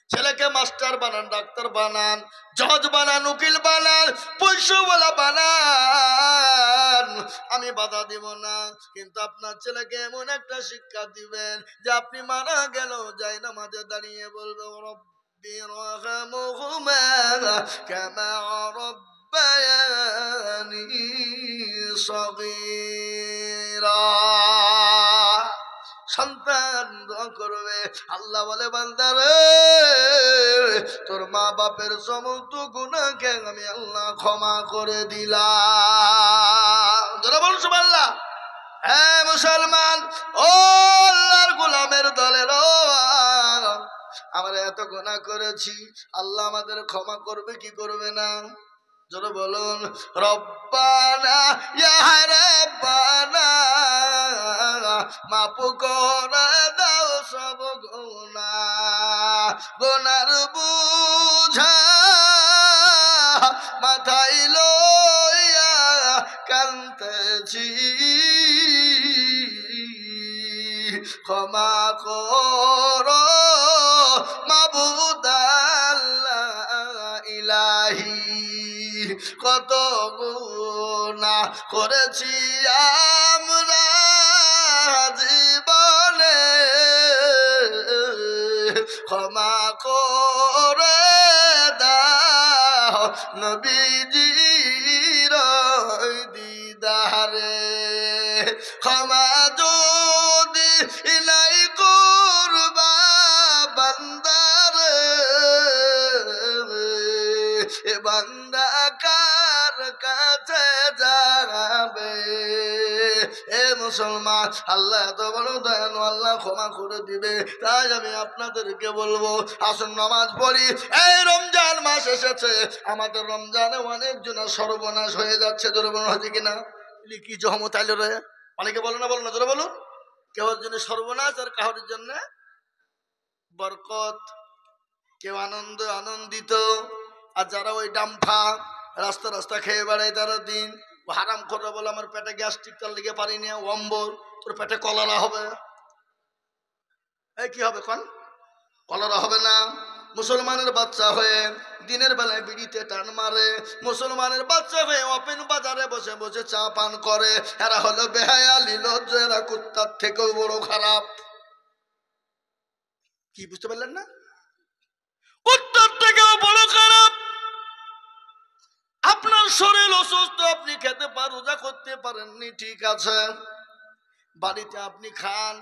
ছেলেকে মাস্টার বানান, ডাক্তার বানান, জজ বানান, উকিল বানান, পয়সাওয়ালা বানান, আমি বাধা দিব না। কিন্তু আপনার ছেলেকে এমন একটা শিক্ষা দিবেন যে আপনি মারা গেল যাই নামাজে দাঁড়িয়ে বলবে রব্বি রহমহুমা কামা রব্বায়ানি সগীরা। সন্তান দোয়া করবে, আল্লাহ বলে বান্দারে তোর মা বাপের সমস্ত গুনাহকে আমি আল্লাহ ক্ষমা করে দিলাম। যারা বল সুবহানাল্লাহ। হ্যাঁ মুসলমান, ও আল্লাহর গোলামের দলের, আমরা এত গুনাহ করেছি, আল্লাহ আমাদের ক্ষমা করবে কি করবে না? জোরে বলুন। রব্বানা ইয়া রাব্বানা মাফ করে দাও সব গুনাহ, গুনার বুঝা মাথায় লইয়া কাঁদতেছি, ক্ষমা করো মাবুদ আল্লাহ ইলাহি। কত গুনাহ করেছি আমরা জীবনে, ক্ষমা করে দাও নবীজির দিদারে। ক্ষমা যদি নাই করবা বান্দারে, এ বান্দা কার কাছে যাবে? এ মুসলমান, আল্লাহ এত বড় দয়ালু, আল্লাহ ক্ষমা করে দিবে। তাই আমি আপনাদেরকে বলবো, আসুন নামাজ পড়ি। এই রমজান মাস এসেছে, আমাদের রমজানে অনেক জনের সর্বনাশ হয়ে যাচ্ছে। দুর্বল হচ্ছে কিনা? কি জহমত আইল রে? অনেকে বলো না, বলো না, জোরে বলুন। কেউর জন্য সর্বনাশ আর কাহর জন্য বরকত। কেউ আনন্দিত, আর যারা ওই ডাম্ফা রাস্তা রাস্তা খেয়ে বেড়ায়, তারা দিন হারাম করে বলে আমার পেটে গ্যাস্ট্রিক, তার লিগে পারি না, অম্বল, তোর পেটে কলেরা হবে। এই কি হবে কন? কলেরা হবে না? মুসলমানের বাচ্চা হয়ে দিনের বেলায় বিড়িতে টান মারে, মুসলমানের বাচ্চা হয়ে ওপেন বাজারে বসে বসে চা পান করে, এরা হলো বেহায়া, নির্লজ্জ, এরা কুত্তার থেকেও বড় খারাপ। কি বুঝতে পারলেন না? কুত্তার থেকেও বড় খারাপ। আপনার শরীর অসুস্থ, আপনি খেতে রোজা করতে পারেননি, ঠিক আছে, বাড়িতে আপনি খান,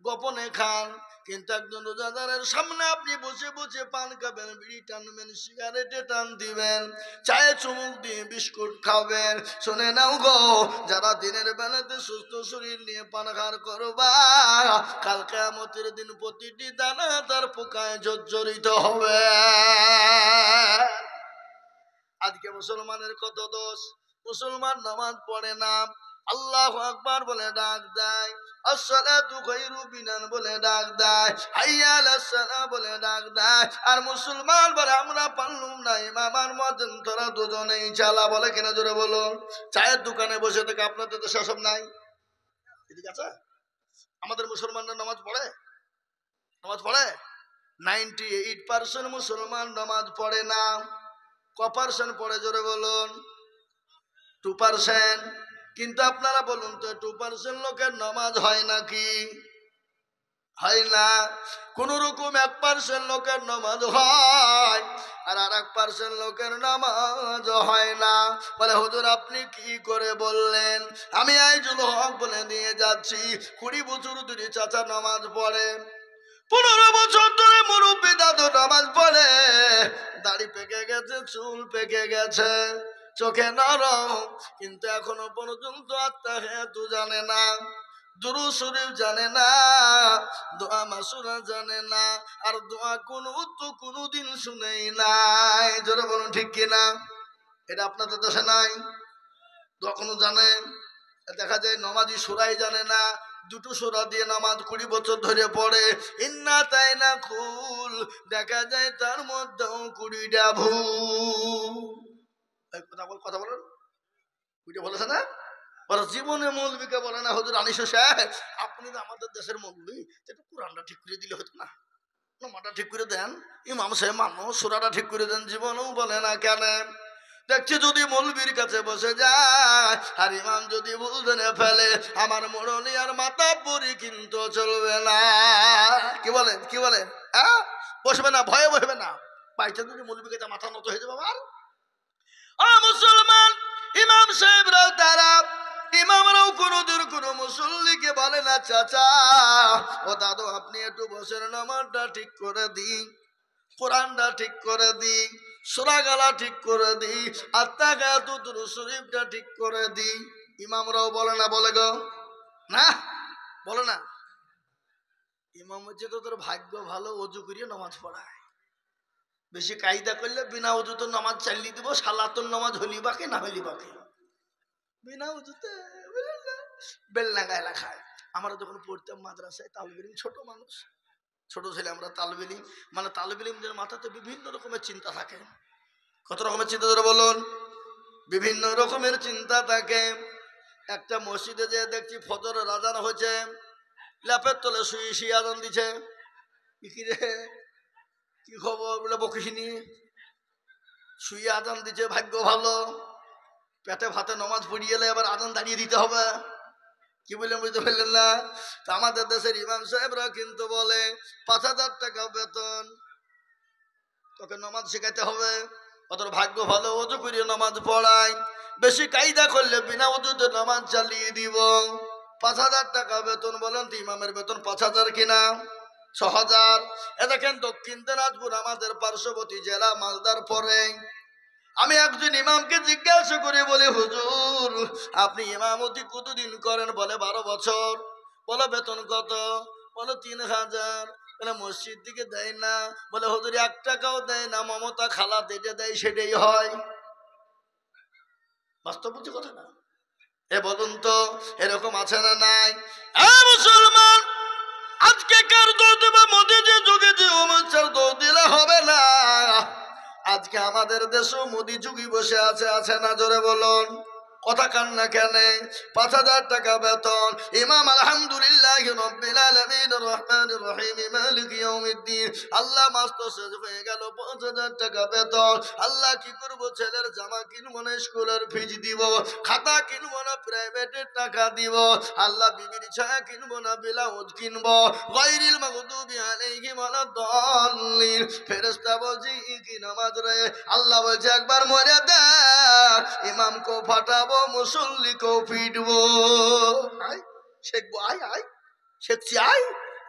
গোপনে খান, কিন্তু একজন রোজাদারের সামনে আপনি বসে বসে পান খাবেন, বিড়ি টানবেন, সিগারেটে টান দিবেন, চায়ে চুমুক দিয়ে বিস্কুট খাবেন। শুনে নাও গো, যারা দিনের বেলাতে সুস্থ শরীর নিয়ে পানাহার করবা, কাল কিয়ামতের দিন প্রতিটি দানা তার পোকায় জর্জরিত হবে। আজকে মুসলমানের কত দোষ, মুসলমান নামাজ পড়ে না, আল্লাহু আকবার বলে ডাক দেয়, আসসালাতু খায়রু মিনান বলে ডাক দেয়, হাইয়া আলাস সালাহ বলে ডাক দেয়। আর মুসলমান বলে আমরা পারলুম না, ইমাম আর মুয়াজ্জিন তোরা দুজনেই চালা। বলে কিনা জোরে বলুন। চায়ের দোকানে বসে থেকে আপনাদের তো সেসব নাই, ঠিক আছে? আমাদের মুসলমানরা নামাজ পড়ে? নামাজ পড়ে? 98% মুসলমান নামাজ পড়ে না। ক% পড়ে জোরে বলুন? 2%। কিন্তু আপনারা বলুন তো 2% লোকের নামাজ হয় নাকি? হয় না। কোন রকম 1% লোকের নামাজ হয়, আর 1% লোকের নামাজ হয় না। বলে হুজুর আপনি কি করে বললেন? আমি আইজুল হক বলে নিয়ে যাচ্ছি, 20 বছর ধরে চাচা নামাজ পড়ে, 15 বছর ধরে মুরব্বী দাদু নামাজ পড়ে, দাড়ি পেকে গেছে, চুল পেকে গেছে, চোখে নরম, কিন্তু এখনো পর্যন্ত আত্মাহিয়াতু জানে না, দুরূদ শরীফ জানে না, দোয়া মাসুরা জানে না, আর দোয়া কোনোদিন শুনেই নাই। জোরে বলুন ঠিক কিনা? এটা আপনাদের দেশে নাই? দোয়া কোনো জানে? দেখা যায় নমাজি সূরাই জানে না, দুটো সূরা দিয়ে নামাজ 20 বছর ধরে পড়ে, ইন্না তাই না খুল, দেখা যায় তার মধ্যেও 20টা ভুল। কথা বলেন, 20টা বলেছে না? ওরা জীবনে মৌলবীকে বলে না হুজুর আনিস সাহেব আপনি তো আমাদের দেশের মৌলবী, একটু কোরআনটা ঠিক করে দিলে হতো না, নামাজটা ঠিক করে দেন, ইমাম সাহেব মানুষ, সূরাটা ঠিক করে দেন। জীবনেও বলে না। কেন? দেখছি যদি মৌলবীর কাছে বসে যায় আর ইমাম যদি ভুল জেনে ফেলে, আমার মোড়নি আর মাথা পরি কিন্তু চলবে না। কি বলেন? কি বলেন? হ্যাঁ, বসবে না, ভয়ে বসবে না। বাইচা যদি মৌলবীর কাছে মাথা নত হয়ে যাবে আমার। মুসলমান ইমাম সাহেবরাও তারা, ইমামরাও কোনদিন কোন মুসল্লিকে বলে না চাচা ও দাদু আপনি একটু বসের নামাজটা ঠিক করে দিন, কোরআনটা ঠিক করে দি, সূরা গালা ঠিক করে দি, আত্মাহিয়াতু দুরূদ শরীফটা ঠিক করে দি। ইমামরাও বলে না? বলে গো না, বলে না। ইমাম হচ্ছে তো তোর ভাগ্য ভালো, ওযু করিয়ে নামাজ পড়ায়। বেশি কায়দা করলে বিনা ওযুতে নামাজ চালিয়ে দিব, সালাতুন নামাজ হলি বাকি না হলি বাকি, বিনা ওযুতে বেলনা গায়ে খায়। আমরা যখন পড়তাম মাদ্রাসায় তালবে ইলম, ছোট মানুষ, ছোট ছেলে আমরা, তালবে ইলম মানে তালবে ইলমদের মাথাতে বিভিন্ন রকমের চিন্তা থাকে। কত রকমের চিন্তা ধরে বলুন? বিভিন্ন রকমের চিন্তা থাকে। একটা মসজিদে যে দেখছি ফজরের আজান হয়েছে, ল্যাপের তলে শুয়ে শুয়ে আজান দিছে। কি রে, কি খবর? বলে বকিসিনি, শুয়ে আজান দিছে, ভাগ্য ভালো, পেটে ভাতে নামাজ পড়িয়ে এলে এবার আজান দাঁড়িয়ে দিতে হবে। কি বললেন? বুঝতে পারলেন না? তো আমাদের দেশের ইমাম সাহেবরা কিন্তু বলে 5,000 টাকা বেতন, তোকে নামাজ শেখাতে হবে, অত ভাগ্য ভালো, ওযু করিয়ে নামাজ পড়াই, বেশি কায়দা করলে বিনা ওযুতে নামাজ চালিয়ে দিব। 5,000 টাকা বেতন। বলেন তো ইমামের বেতন 5,000 কিনা 6,000? এ দেখেন দক্ষিণ দিনাজপুর আমাদের পার্শ্ববর্তী জেলা মালদার পরে। আমি একজন ইমামকে জিজ্ঞাসা করে বলি হুজুর আপনি ইমামতি কতদিন করেন? বলে 12 বছর। বলে বেতন কত? বলে 3,000। বলে মসজিদ দিকে দেয় না? বলে হুজুর 1 টাকাও দেয় না, মমতা খালা যেটা দেয় সেটাই হয়। বাস্তব বুঝি কথা না? এ বলুন তো এরকম আছে না নাই? মুসলমান আজকে কার দোষ দেবে? মোদি যে যুগে যে অমুচার দোষ দিলে হবে না। আজকে আমাদের দেশও মোদি যুগী বসে আছে, আছে না? জোরে বলুন। কথা কান না কেন? 5,000 টাকা বেতন। ইমাম আলহামদুলিল্লাহ রাব্বিল আলামিন রহমানির রহিম মালিক ইয়াউমিদ্দিন। আল্লাহ মাস্ত শেষ হয়ে গেল, 5,000 টাকা বেতন। আল্লাহ কি করব? ছেলের জামা কিনবো না, স্কুলের ফিজ দিব, খাতা কিনবো না, প্রাইভেটের টাকা দিব, আল্লাহ বিবির ছায়া কিনবো না, ব্লাউজ কিনবো, গায়রিল মাগদুবি আলাইহিম ওয়ালাদ-দাল্লিন। ফেরেশতা বলছে কি নামাজ রে? আল্লাহ বলছে একবার মরে দে, ইমামকেও ফাটাবো, মুসল্লিকেও পিটবো। আয় শেখবো, আয় আয় শেখছি, আয়।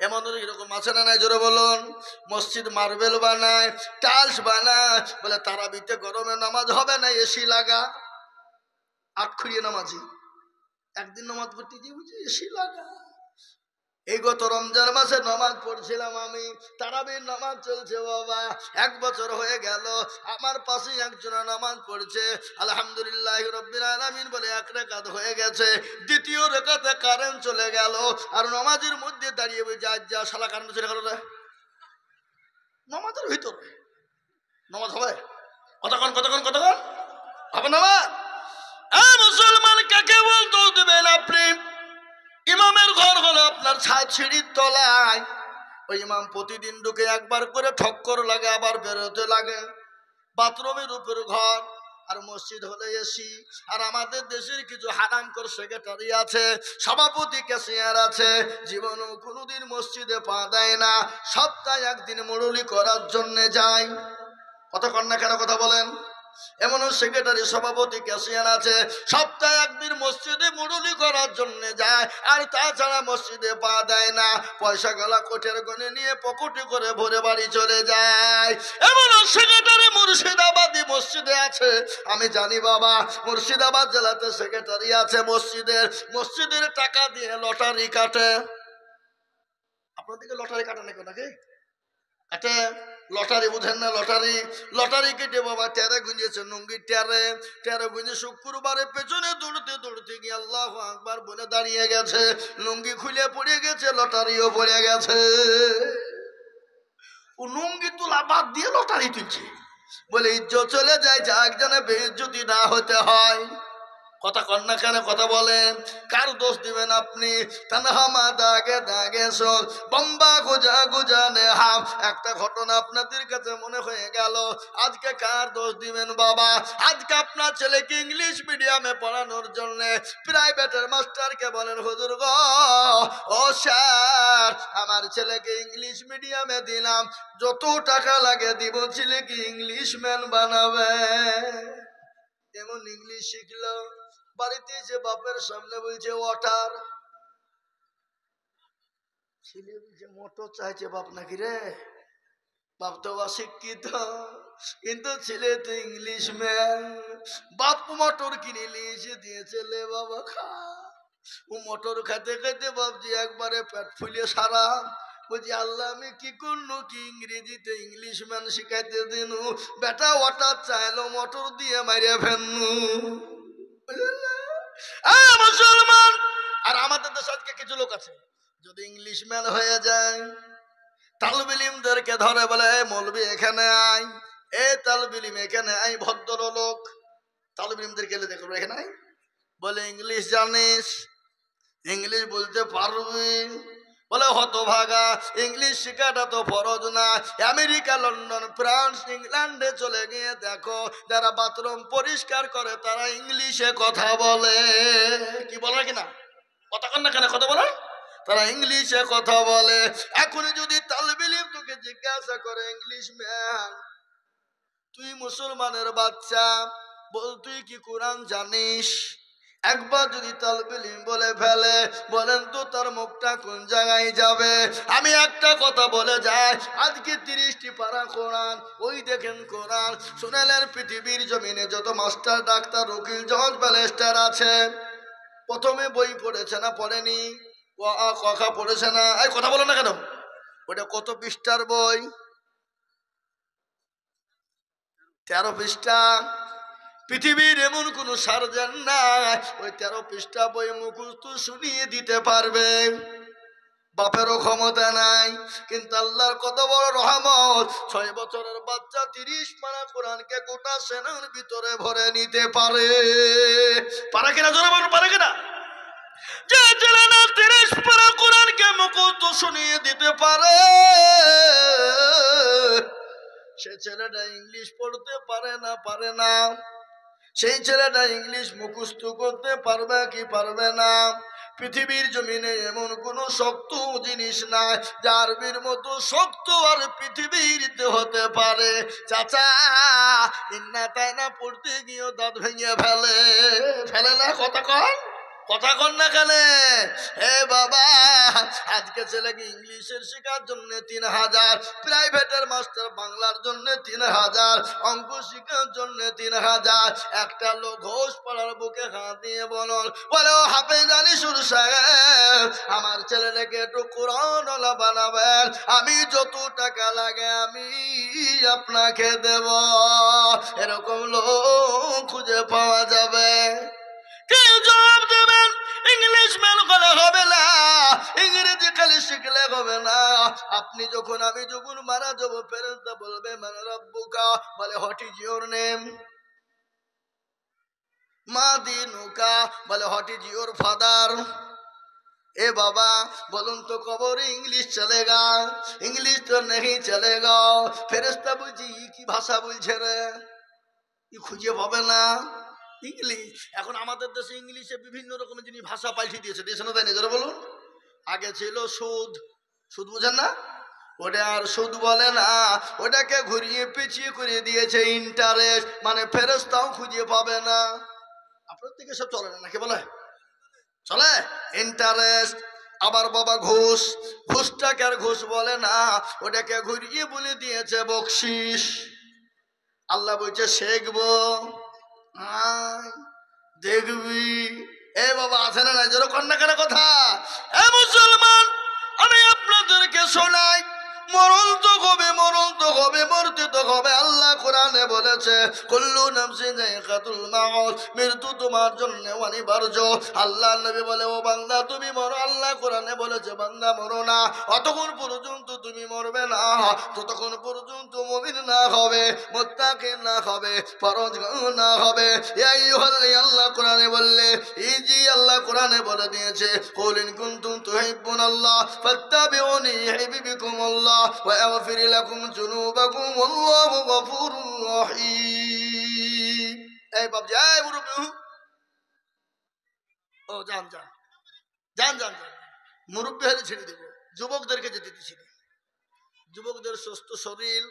এমন এরকম আছে না নাই? জোরে বলুন। মসজিদ মার্বেল বানায়, টাইলস বানায়, বলে তারাবিতে গরমে নামাজ হবে না, এসি লাগা। আট খুঁড়িয়ে নামাজি একদিন নামাজ পড়তে গিয়ে বুঝি এসি লাগা। এই গত রমজান মাসে নামাজ পড়ছিলাম আমি, তারাবির নামাজ চলছে বাবা, 1 বছর হয়ে গেল। আমার পাশে একজন নামাজ পড়ছে, আলহামদুলিল্লাহ রাব্বিল আলামিন বলে 1 রাকাত হয়ে গেছে। দ্বিতীয় রাকাতে কারেন্ট চলে গেল, আর নামাজের মধ্যে দাঁড়িয়ে যা শালা কারেন্ট চলে গেল রে, নামাজের ভিতরে নামাজ হবে? কতক্ষণ হবে নামাজ? মুসলমান কাকে বলতে দেবেন আপনি? ইমামের ঘর হলো আপনার সিঁড়ির তলায়। ওই ইমাম প্রতিদিন ঢুকে একবার করে ঠক্কর লাগে, আবার বেরোতে লাগে। বাথরুমের উপর ঘর, আর মসজিদ হলে এসি। আর আমাদের দেশের কিছু হারামখোর সেক্রেটারি আছে, সভাপতি ক্যাশিয়ার আছে, জীবনও কোনোদিন মসজিদে পা দেয় না, সপ্তাহে 1 দিন মুরুলি করার জন্য যায়। কতক্ষণ না কেন কথা বলেন? এমনও সেক্রেটারি সভাপতি ক্যাশিয়ার আছে, সপ্তাহে 1 দিন মসজিদে মুরুলি করার জন্য যায়, আর তাছাড়া মসজিদে পা দেয় না। পয়সা গলা কোটের গনে নিয়ে পকেটে করে ভরে বাড়ি চলে যায়। এমনও সেক্রেটারি মুর্শিদাবাদী মসজিদে আছে, আমি জানি বাবা, মুর্শিদাবাদ জেলাতে সেক্রেটারি আছে মসজিদের টাকা দিয়ে লটারি কাটে। আপনাদেরকে লটারি কাটে নাকি? কাটে লটারি, বুঝেন না? লটারি কেটে বাবা 13 গুঁজেছে, নুঙ্গি 13 গুঁজে শুক্রবারে পেছনে দৌড়তে গিয়ে আল্লাহু আকবার বলে দাঁড়িয়ে গেছে, লুঙ্গি খুলে পড়ে গেছে, লটারিও পড়ে গেছে। ও লুঙ্গি তোলা বাদ দিয়ে লটারি তুলছে বলে ইজ্জত চলে যায়, যা একজনে বেইজ্জতি না হতে হয়। কথা কন না কেন? কথা বলেন। কার দোষ দিবেন আপনি? তানহামা দাগে সোল বম্বা গুজানে হাম। একটা ঘটনা আপনাদের কাছে মনে হয়ে গেল, আজকে কার দোষ দিবেন বাবা? আজকে আপনার ছেলেকে ইংলিশ মিডিয়ামে পড়ানোর জন্য প্রাইভেটের মাস্টারকে বলেন, হুজুর গো, ও স্যার, আমার ছেলেকে ইংলিশ মিডিয়ামে দিলাম, যত টাকা লাগে দিব, ছেলেকে ইংলিশ ম্যান বানাবে। এমন ইংলিশ শিখলো, বাড়িতে যে বাপের সামনে বলছে ওয়াটার, ছেলে বলছে মোটর চাইছে। বাপ নাকি রে? বাপ তো অশিক্ষিত, কিন্তু ছেলে তো ইংলিশ ম্যান। বাপ মোটর কিনে নিয়ে এসে দিয়েছে, লে বাবা খা। ও মোটর খাইতে খাইতে বাপজি একবারে পেট ফুলে সারা। বলছি আল্লাহ, আমি কি করলো, কি ইংরেজিতে ইংলিশ ম্যান শিখাইতে দিনু, বেটা ওয়াটার চাইলো, মোটর দিয়ে মারিয়ে ফেলনু। মুসলমান, আর আমাদের দেশে আজকে কিছু লোক আছে, যদি ইংলিশ ম্যান হয়ে যায়, তালবে ইলমদেরকে ধরে বলে, মৌলবি এখানে আয়, এ তালবে ইলম এখানে আয়, ভদ্রলোক তালবে ইলমদেরকে দেখো এখানে আয়, বলে ইংলিশ জানিস? ইংলিশ বলতে পারবি? বলে হতভাগা, ইংলিশ শেখাটা তো ফরজ না। আমেরিকা, লন্ডন, ফ্রান্স, ইংল্যান্ডে চলে গিয়ে দেখো, যারা বাথরুম পরিষ্কার করে তারা ইংলিশে কথা বলে। কি বলে কিনা? কথা কন না কেন? কথা বলে, তারা ইংলিশে কথা বলে। এখন যদি তালবে ইলম তোকে জিজ্ঞাসা করে, ইংলিশ ম্যান, তুই মুসলমানের বাচ্চা, বল তুই কি কোরআন জানিস? একবার যদি তালবে ইলম বলে ফেলে, বলেন তো তার মুখটা কোন জায়গায় যাবে? আমি একটা কথা বলে যাই, আজকে 30টি পারা কোরআন, ওই দেখেন কোরআন শুনেলেন, পৃথিবীর জমিনে যত মাস্টার, ডাক্তার, উকিল, জজ, ব্যারিস্টার আছে, প্রথমে বই পড়েছে না পড়েনি? ক খা পড়েছে না? এই কথা বলো না কেন? ওটা কত পৃষ্ঠার বই? 13 পৃষ্ঠা। পৃথিবীর এমন কোন সার্জন নাই ওই 13 পৃষ্ঠা বই মুখস্থ শুনিয়ে দিতে পারবে। বাপেরও ক্ষমতা নাই, কিন্তু আল্লাহর কত বড় রহমত, 6 বছরের বাচ্চা 30 পারা কোরআনকে গোটা সেনার ভিতরে ভরে নিতে পারে। পারে কিনা জোরে বলুন, পারে কিনা? যে ছেলেরা 30 পারা কোরআনকে মুখস্থ শুনিয়ে দিতে পারে, সে ছেলেটা ইংলিশ পড়তে পারে না? সেই ছেলেটা ইংলিশ মুখস্থ করতে পারবে কি পারবে না? পৃথিবীর জমিনে এমন কোন শক্ত জিনিস নাই যা আরবির মতো শক্ত আর পৃথিবীতে হতে পারে। চাচা, ইন্না তাই না পড়তে গিয়েও দাঁত ভেঙে ফেলে না? কথা কন, কথা কন না কেন? হে বাবা, আজকে ছেলেকে ইংলিশের শেখার জন্য 3000, প্রাইভেটের মাস্টার বাংলার জন্য 3000, অঙ্ক শেখার জন্য 3000। একটা লোক ঘোষ পাড়ার বুকে হাত দিয়ে বলে ও হাফেজ আলী সুর সাহেব, আমার ছেলেটাকে একটু কোরআনওয়ালা বানাবেন, আমি যত টাকা লাগে আমি আপনাকে দেব। এরকম লোক খুঁজে পাওয়া যাবে? কেউ জবাব দেবেন, ইংলিশ ম্যান হলে হবে না, ইংরেজি খালি শিখলে হবে না। আপনি যখন আমি যখন মারা যাবো, ফেরেশতা বলবে মান রাব্বুকা, বলে হোয়াট ইজ ইওর নেম। মা দিনুকা, বলে হোয়াট ইজ ইওর ফাদার। এ বাবা বলুন তো কবরে ইংলিশ চলেগা? ইংলিশ তো নেই চলেগা। ফেরেশতা বলছি কি ভাষা বলছে রে, ই খুঁজে পাবে না ইংলিশ। এখন আমাদের দেশে ইংলিশে বিভিন্ন রকমের জিনিস ভাষা পাল্টে দিয়েছে, দিয়েছে না তাই নিজেরা বলুন? আগে ছিল সুদ, সুদ বুঝেন না? ওটা আর সুদ বলে না, ওটাকে ঘুরিয়ে পেঁচিয়ে করে দিয়েছে ইন্টারেস্ট, মানে ফেরেশতাও খুঁজে পাবে না। আপনার দিকে সব চলে না নাকি বলে? চলে ইন্টারেস্ট। আবার বাবা ঘুষ, ঘুষটাকে আর ঘুষ বলে না, ওটাকে ঘুরিয়ে বলে দিয়েছে বকশিস। আল্লাহ বলছে শেখবো, দেখবি। এ বাবা আছে না নাই? যেন কন্যা কেন কথা? এ মুসলমান, আমি আপনাদেরকে শোনাই, মরণ তো হবে, মরণ তো হবে, মরতে তো হবে। আল্লাহ কোরআনে বলেছে কুল্লু নাফসিন যায়কাতুল মাউত, মৃত্যু তোমার জন্য অনিবার্য। আল্লাহ নবী বলে ও বান্দা তুমি মরো। আল্লাহ কোরআনে বলেছে বান্দা মরো না, অতক্ষণ পর্যন্ত তুমি মরবে না ততক্ষণ পর্যন্ত মুমিন না হবে, মুত্তাকি না হবে, পরহেজগার না হবে। আল্লাহ কোরআনে বললে ইজি, আল্লাহ কোরআনে বলে দিয়েছে কুল ইন কুনতুম তুহিব্বুনাল্লাহ ফাত্তাবিউনি ইউহিব্বুকুমুল্লাহ ওয়া ইয়াগফির লাকুম যুনুবাকুম ওয়াল্লাহু গফুরুর রহিম। এই বাবজি, এই মুরব্বি, ও যান যান যান যান যান, মুরব্বি হলে ছেড়ে দেব, যুবকদেরকে যেতে দিচ্ছি। যুবকদের সুস্থ শরীর,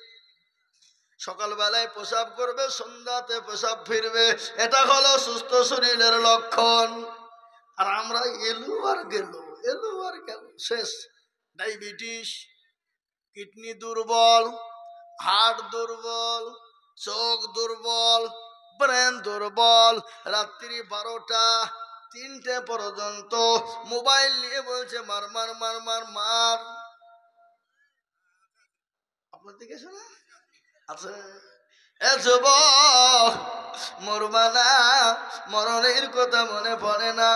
সকালবেলায় প্রসাব করবে, সন্ধ্যাতে প্রসাব ফিরবে, এটা হলো সুস্থ শরীরের লক্ষণ। আর আমরা এলু আর গেল, এলু আর গেল, শেষ। ডায়াবেটিস, কিডনি দুর্বল, হার্ট দুর্বল, চোখ দুর্বল, ব্রেন দুর্বল। রাত্রি 12টা 3টে পর্যন্ত মোবাইল নিয়ে বলছে মার মার মার মার মার। আপনার দিকে শোনা আছে? এ যুবক, মরবা না, মরণের কথা মনে পড়ে না?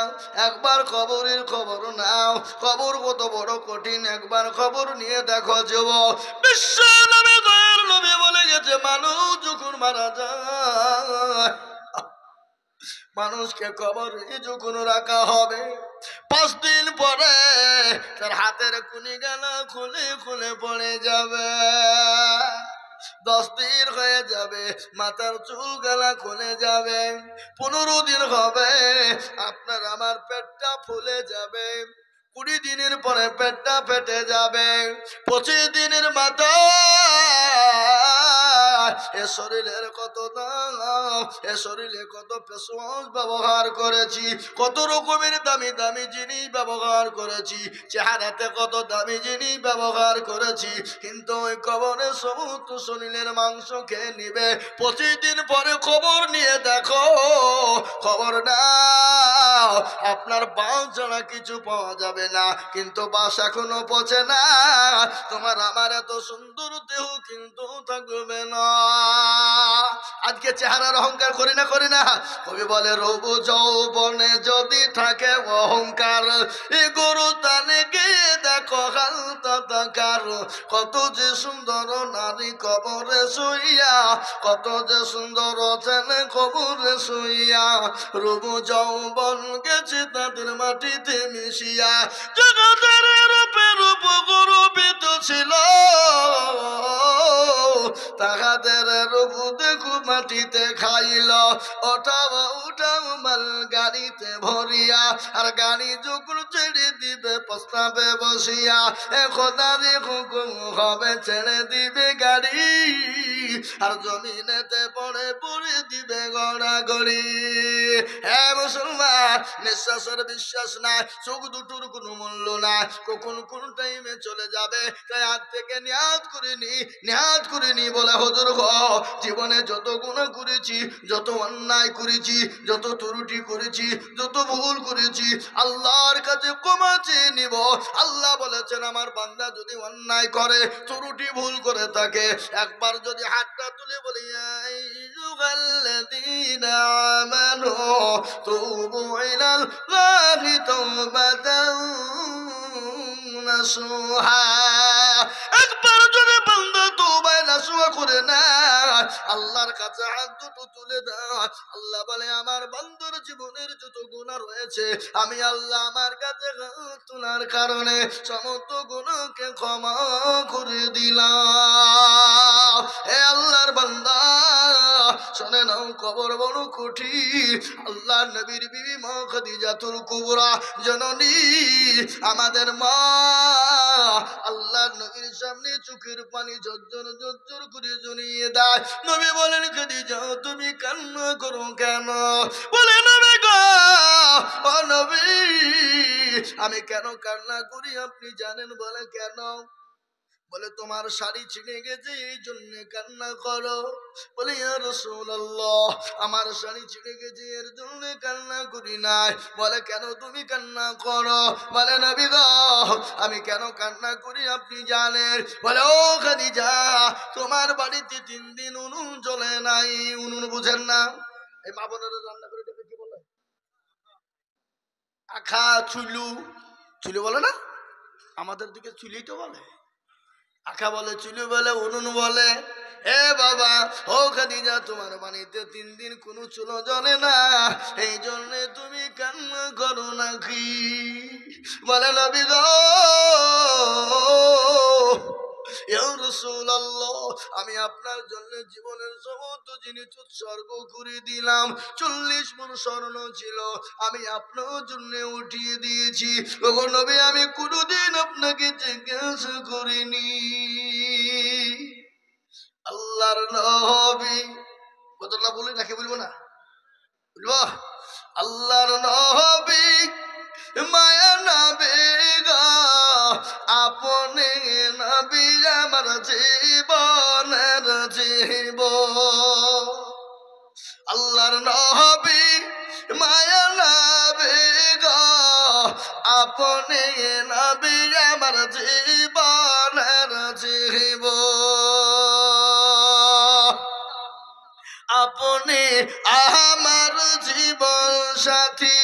একবার কবরের খবর নাও, কবর কত বড় কঠিন, একবার খবর নিয়ে দেখো যুবক। বিশ্ব নবী দয়ার নবী বলে গেছে মানুষ যখন মারা যায়, মানুষকে কবরে যখন রাখা হবে, 5 দিন পরে তার হাতের কুনি গালা খুলে খুলে পড়ে যাবে, 10 দিন হয়ে যাবে মাথার চুল গালা খুলে যাবে, 15 দিন হবে আপনার আমার পেটটা ফুলে যাবে, 20 দিনের পরে পেটটা ফেটে যাবে, 25 দিনের মাথা এ শরীরের কত দাম, এ শরীরে কত পেশওয়াশ ব্যবহার করেছি, কত রকমের দামি দামি জিনিস ব্যবহার করেছি, চেহারাতে কত দামি জিনিস ব্যবহার করেছি, কিন্তু ওই কবরে সমস্ত শরীরের মাংস খেয়ে নিবে। 25 দিন পরে খবর নিয়ে দেখো, খবর নাও, আপনার বাঁশ ছাড়া কিছু পাওয়া যাবে না, কিন্তু বাঁশ এখনো পচে না, তোমার আমার এত সুন্দর দেহ কিন্তু থাকবে না। আজকে চেহারার অহংকার করি না, করি না? কবি বলে রূপ যৌবনে যদি থাকে অহংকার, এ গরু তানে গিয়ে দেখো হালতা তাকার, কত যে সুন্দর নারী কবরে শুইয়া, কত যে সুন্দর ছেলে কবরে শুইয়া, রূপ যৌবন গেছে তাদের মাটিতে মিশিয়া, জগতের রূপে রূপ গরবিত ছিল, তাহাদের রূপ দেখু মাটিতে খাইল, ওঠাও উঠাও মাল গাড়িতে ভরিয়া, আর গাড়ি যখন ছেড়ে দিবে প্রস্তাবে বসিয়া, খোদারি হুকুম হবে ছেড়ে দিবে গাড়ি, আর জমিনেতে পড়ে পড়ে দিবে গড়াগড়ি। হ্যাঁ মুসলমান, নিঃশ্বাসের বিশ্বাস নাই, চোখ দুটোর কোনো মূল্য নাই, কখন কোন টাইমে চলে যাবে তাই আজ থেকে নিহাত করিনি বলে হুজুর গো, জীবনে যত গুনাহ করেছি, যত অন্যায় করেছি, যত ত্রুটি করেছি, যত ভুল করেছি, আল্লাহর কাছে ক্ষমা চেয়ে নিব। আল্লাহ বলেছেন আমার বান্দা যদি অন্যায় করে, ত্রুটি ভুল করে থাকে, একবার যদি হাতটা তুলে বলি ইয়া আইয়ুহাল্লাযীনা আমানু তুবু ইলাল্লাহি তাওবাতান নাসুহা, একবার যদি বান্দা তওবা নাসুহা করে না, আল্লাহর কাছে হাত দুটো তুলে দাও, আল্লাহ বলে আমার বান্দার জীবনের যত গুনাহ রয়েছে আমি আল্লাহ আমার কাছে হাত তোলার কারণে সমস্ত গুনাহকে ক্ষমা করে দিলাম। হে আল্লাহর বান্দা শুনে নাও, কবর বড় কঠিন। আল্লাহ নবীর বিবি মা খাদিজাতুল কুবরা জননী আমাদের মা, আল্লাহ নবীর সামনে চোখের পানি ঝরঝর ঝরঝর করে জড়িয়ে দেয়। নবী বলেন খাদিজা তুমি কান্না করো কেন? বলে নবী গো, ও নবী আমি কেন কান্না করি আপনি জানেন? বলে কেন? বলে তোমার শাড়ি ছিঁড়ে গেছে এই জন্য কান্না করো। বলে ইয়া রাসূলুল্লাহ আমার শাড়ি ছিঁড়ে গেছে এর জন্য কান্না করি নাই। বলে কেন তুমি কান্না করো? বলে নবী গো আমি কেন কান্না করি আপনি জানেন? বলে ও খাদিজা তোমার বাড়িতে 3 দিন উনুন জ্বলে নাই। উনুন বুঝেন না? এই মা বোনেরা রান্না করে দেখে কি বলে? আখা চুলু, চুলু বলে না? আমাদের দিকে চুলিই তো বলে। আখা বলে, চুলু বলে, উনুন বলে। এ বাবা ও খাদিজা তোমার বাড়িতে 3 দিন কোনো চুলো জ্বলে না, এই জন্য তুমি কান্না করো নাকি? বলে নবী গো ইয়া রাসূলুল্লাহ আমি আপনার জন্য জীবনের সমস্ত জিনিস উৎসর্গ করে দিলাম। 40 মণ স্বর্ণ ছিল আমি আপনার জন্য উঠিয়ে দিয়েছি। ওগো নবী আমি কোনোদিন আপনাকে জিজ্ঞাসা করিনি। আল্লাহর নবী, কতটা বলি নাকি বলবো না? বলবো আল্লাহর নবী মায়া নবী গো আপনি নবী আমার জীবনের জীবন। আল্লাহর নবী মায়া নবী গো আপনি নবী আমার জীবনের জীবন। আপনি আমার জীবন সাথী,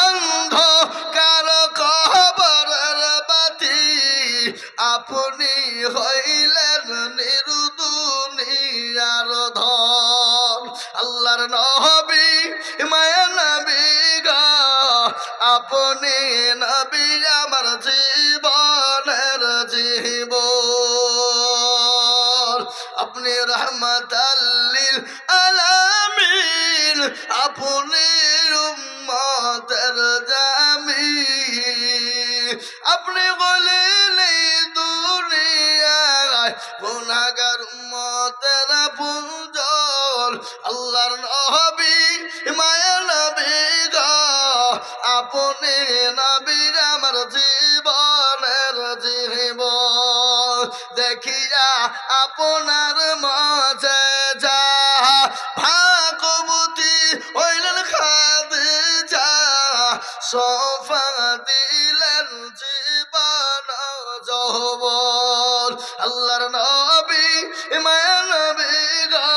অন্ধকার কবরের বাতি, আপনি হইলেন নির্দুনিয়ার ধন। আল্লাহর নবী মায়া নবী গো আপনি নবী আমার জীবনের জীবন। আপনি রহমাতাল লিল আলামিন, আপনি উম্মতের জামিন, আপনি বলেন এই দুনিয়ায় গুনাহগার উম্মতের পুঞ্জন। আল্লাহর নবী মায়া নবী গো আপনি নবী আমার জীবনের জীবন। দেখিয়া আপনার মাঝে যা ভাগবতী হইলেন খাদিজা, সোফা দিলেন জীবন যৌবন। আল্লাহর নবী মায়া নবী গো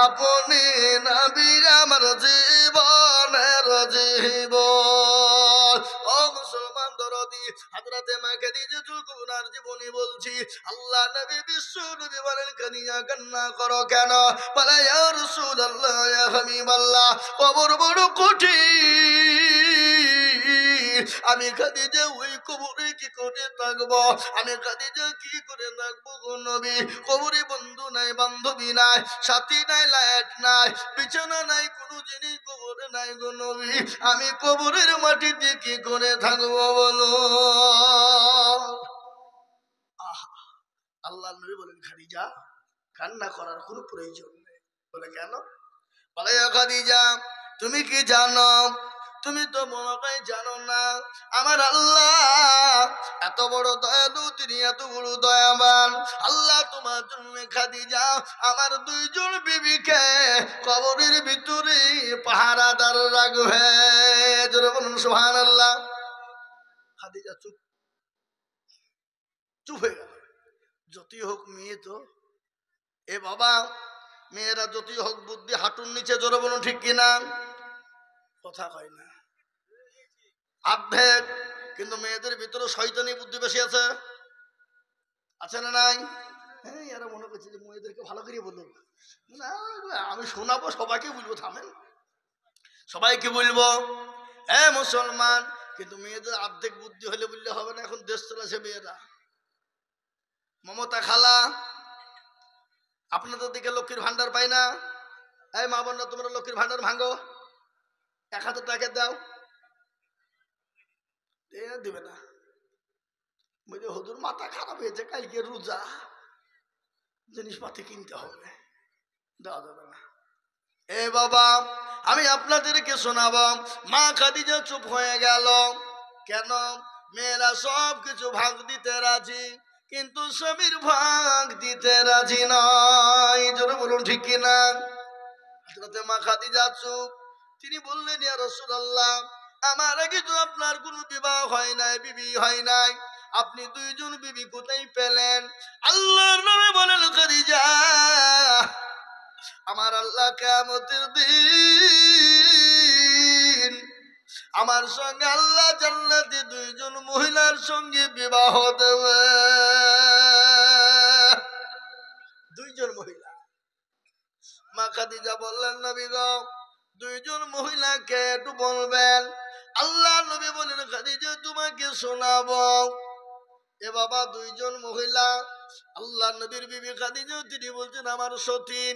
আপনি নবী আমার জীবনের জীবন। ও মুসলমান দরদি হযরতে মা খাদিজাতুল কুবরার জীবনী বলছি। আল্লাহ নবী বিশ্ব নবী বলেন খাদিজা কান্না করো কেন? বলে ইয়া রাসূলুল্লাহ ইয়া হাবিবাল্লাহ কবর বড় কঠিন, আমি খাদিজা ওই কবরে কি করে থাকবো? আমি খাদিজা কি করে থাকবো গো নবী? কবরে বন্ধু নাই, বান্ধবী নাই, সাথী নাই, লাইট নাই, বিছানা নাই, কোনো জিনিস কবরে নাই গো নবী। আমি কবরের মাটিতে কি করে থাকবো বলো? আল্লাহ নবী বলেন খাদিজা কান্না করার কোনো প্রয়োজন নেই। বলে কেন? বলে খাদিজা তুমি কি জানো, তুমি তো মনে হয় জানো না, আমার আল্লাহ এত বড় দয়ালু, তিনি এত বড় দয়াবান। আল্লাহ তোমার জন্য খাদিজা আমার দুইজন বিবিকে কবরের ভিতরে পাহারাদার রাখবে। জোরে বলুন সুবহানাল্লাহ। খাদিজা চুপ চুপ হয়ে গেল। যতই হোক মেয়ে তো, এ বাবা মেয়েরা যতই হোক বুদ্ধি হাঁটুর নিচে। জোরে বলুন ঠিক কিনা? কথা কয় না আর্ধেক, কিন্তু মেয়েদের ভিতরে শয়তানি বুদ্ধি বেশি আছে। আছে না নাই? হ্যাঁ, এরা মনে করছে যে মেয়েদেরকে ভালো করে বলুন না, আমি শোনাবো, সবাইকে বলবো, থামেন, সবাইকে বলবো হ্যাঁ মুসলমান। কিন্তু মেয়েদের অর্ধেক বুদ্ধি হলে বললে হবে না, এখন দেশ চলেছে মেয়েরা। মমতা খালা আপনাদের দিকে লক্ষ্মীর ভান্ডার পাই না? এই মা বোনরা তোমরা লক্ষ্মীর ভান্ডার ভাঙো, 1000 টাকা দাও, দিবে না। বলছে হুজুর মাথা খারাপ হয়েছে, কালকে রোজা, জিনিসপাতি কিনতে হবে, দেওয়া যাবে না। এ বাবা আমি আপনাদেরকে শোনাবো। মা খাদিজা চুপ হয়ে গেল। কেন? মেয়েরা সব কিছু ভাগ দিতে রাজি, কিন্তু স্বামীর ভাগ দিতে রাজি নয়। জোরে বলুন ঠিক কিনা? হযরতে মা খাদিজা চুপ। তিনি বললেন ইয়া রাসূলুল্লাহ, আমার আগে তো আপনার কোনো বিবাহ হয় নাই, বিবি হয় নাই, আপনি দুইজন বিবি কোথায় পেলেন? আল্লাহর নবী বলেন খাদিজা, আমার আল্লাহ কিয়ামতের দিন আমার সঙ্গে আল্লাহ জান্নাতে দুইজন মহিলার সঙ্গে বিবাহ দেবে। দুইজন মহিলা। মা খাদিজা বললেন নবী গো, দুইজন মহিলাকে একটু বলবেন। আল্লাহ নবী বলেন খাদিজা তোমাকে শোনাবো। এ বাবা দুইজন মহিলা, আল্লাহ নবীর বিবি খাদিজা, তিনি বলছেন আমার সতীন।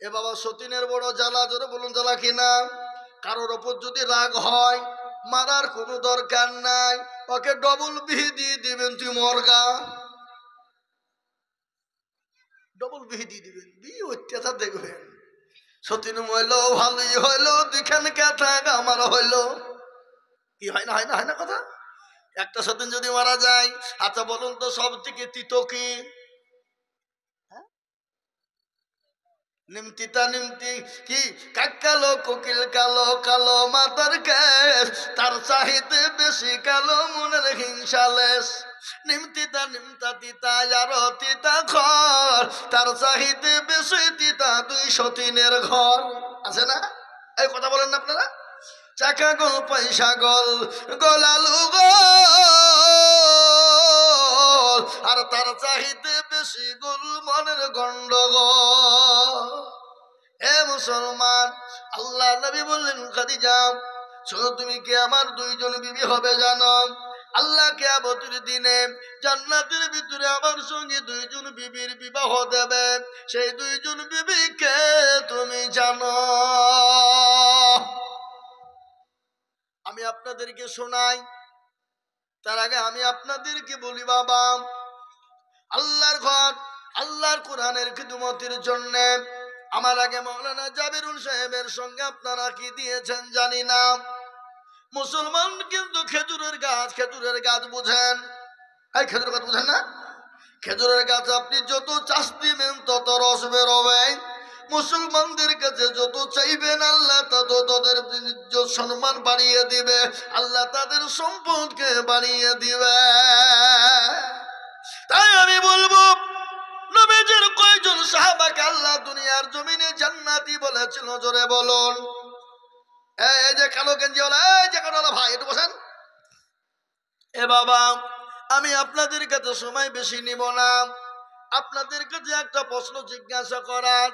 এ বাবা সতীনের বড় জ্বালা। জোরে বলুন জ্বালা কিনা? কারোর ওপর যদি রাগ হয় মারার কোনো দরকার নাই, ওকে ডবল বিহি দিয়ে দিবেন, তুই মরগা, ডবল বিহি দিয়ে দিবেন, বিয়ে অত্যাচার দেখবেন। সতীন হইলো ভালোই হইলো, দুইখান কথা আমার হইলো, কি হয় না, হয় না, হয় না কথা? একটা সতীন যদি মারা যায়, আচ্ছা বলুন তো সব থেকে তিতো কি? নিমতিতা নিমতি কি? কাক কালো, কোকিল কালো, কালো মাতার কেশ, তার চাহিতে বেশি কালো মনের হিংসালেশ। নিমতিতা নিমতা তিতা আরো তিতা ঘর, তার চাহিতে বেশি তিতা দুই সতীনের ঘর। আছে না? এই কথা বলেন না আপনারা? চাকা গোল পয়সা গোল, গোলালু গোল, আর তার চাহিতে বেশি গোল মনের গন্ডগোল। হে মুসলমান, আল্লাহ নবী বললেন খাদিজা শুনো, তুমি কি আমার দুইজন বিবি হবে জানো? আল্লাহ কিয়ামতের দিনে জান্নাতের ভিতরে আমার সঙ্গে দুইজন বিবির বিবাহ দেবে। সেই দুইজন বিবিকে তুমি জানো? আমি আপনাদেরকে শোনাই, তার আগে আমি আপনাদেরকে বলি বাবা, আল্লাহর ঘর, আল্লাহর কোরআনের খিদমতের জন্য আমার আগে মাওলানা জাবিরুল সাহেবের সঙ্গে আপনারা কি দিয়েছেন জানি না। মুসলমান কিন্তু খেজুরের গাছ বুঝেন? এই খেজুরের গাছ বুঝেন না? খেজুরের গাছ আপনি যত চাষ দিবেন তত রস বেরোবে। মুসলমানদের কাছে যত চাইবেন আল্লাহ তত তাদের সম্মান বাড়িয়ে দিবে, আল্লাহ তাদের সম্পদকে বাড়িয়ে দিবে। তাই আমি বলবো, নবীজির কয়জন সাহাবাকে আল্লাহ দুনিয়ার জমিনে জান্নাতি বলেছিল? জোরে বলুন। এই যে কালো গেঞ্জিওয়ালা, এই যে কালো ভাই, একটু বসেন। এ বাবা আমি আপনাদের কাছে সময় বেশি নিব না, আপনাদের কাছে একটা প্রশ্ন জিজ্ঞাসা করার।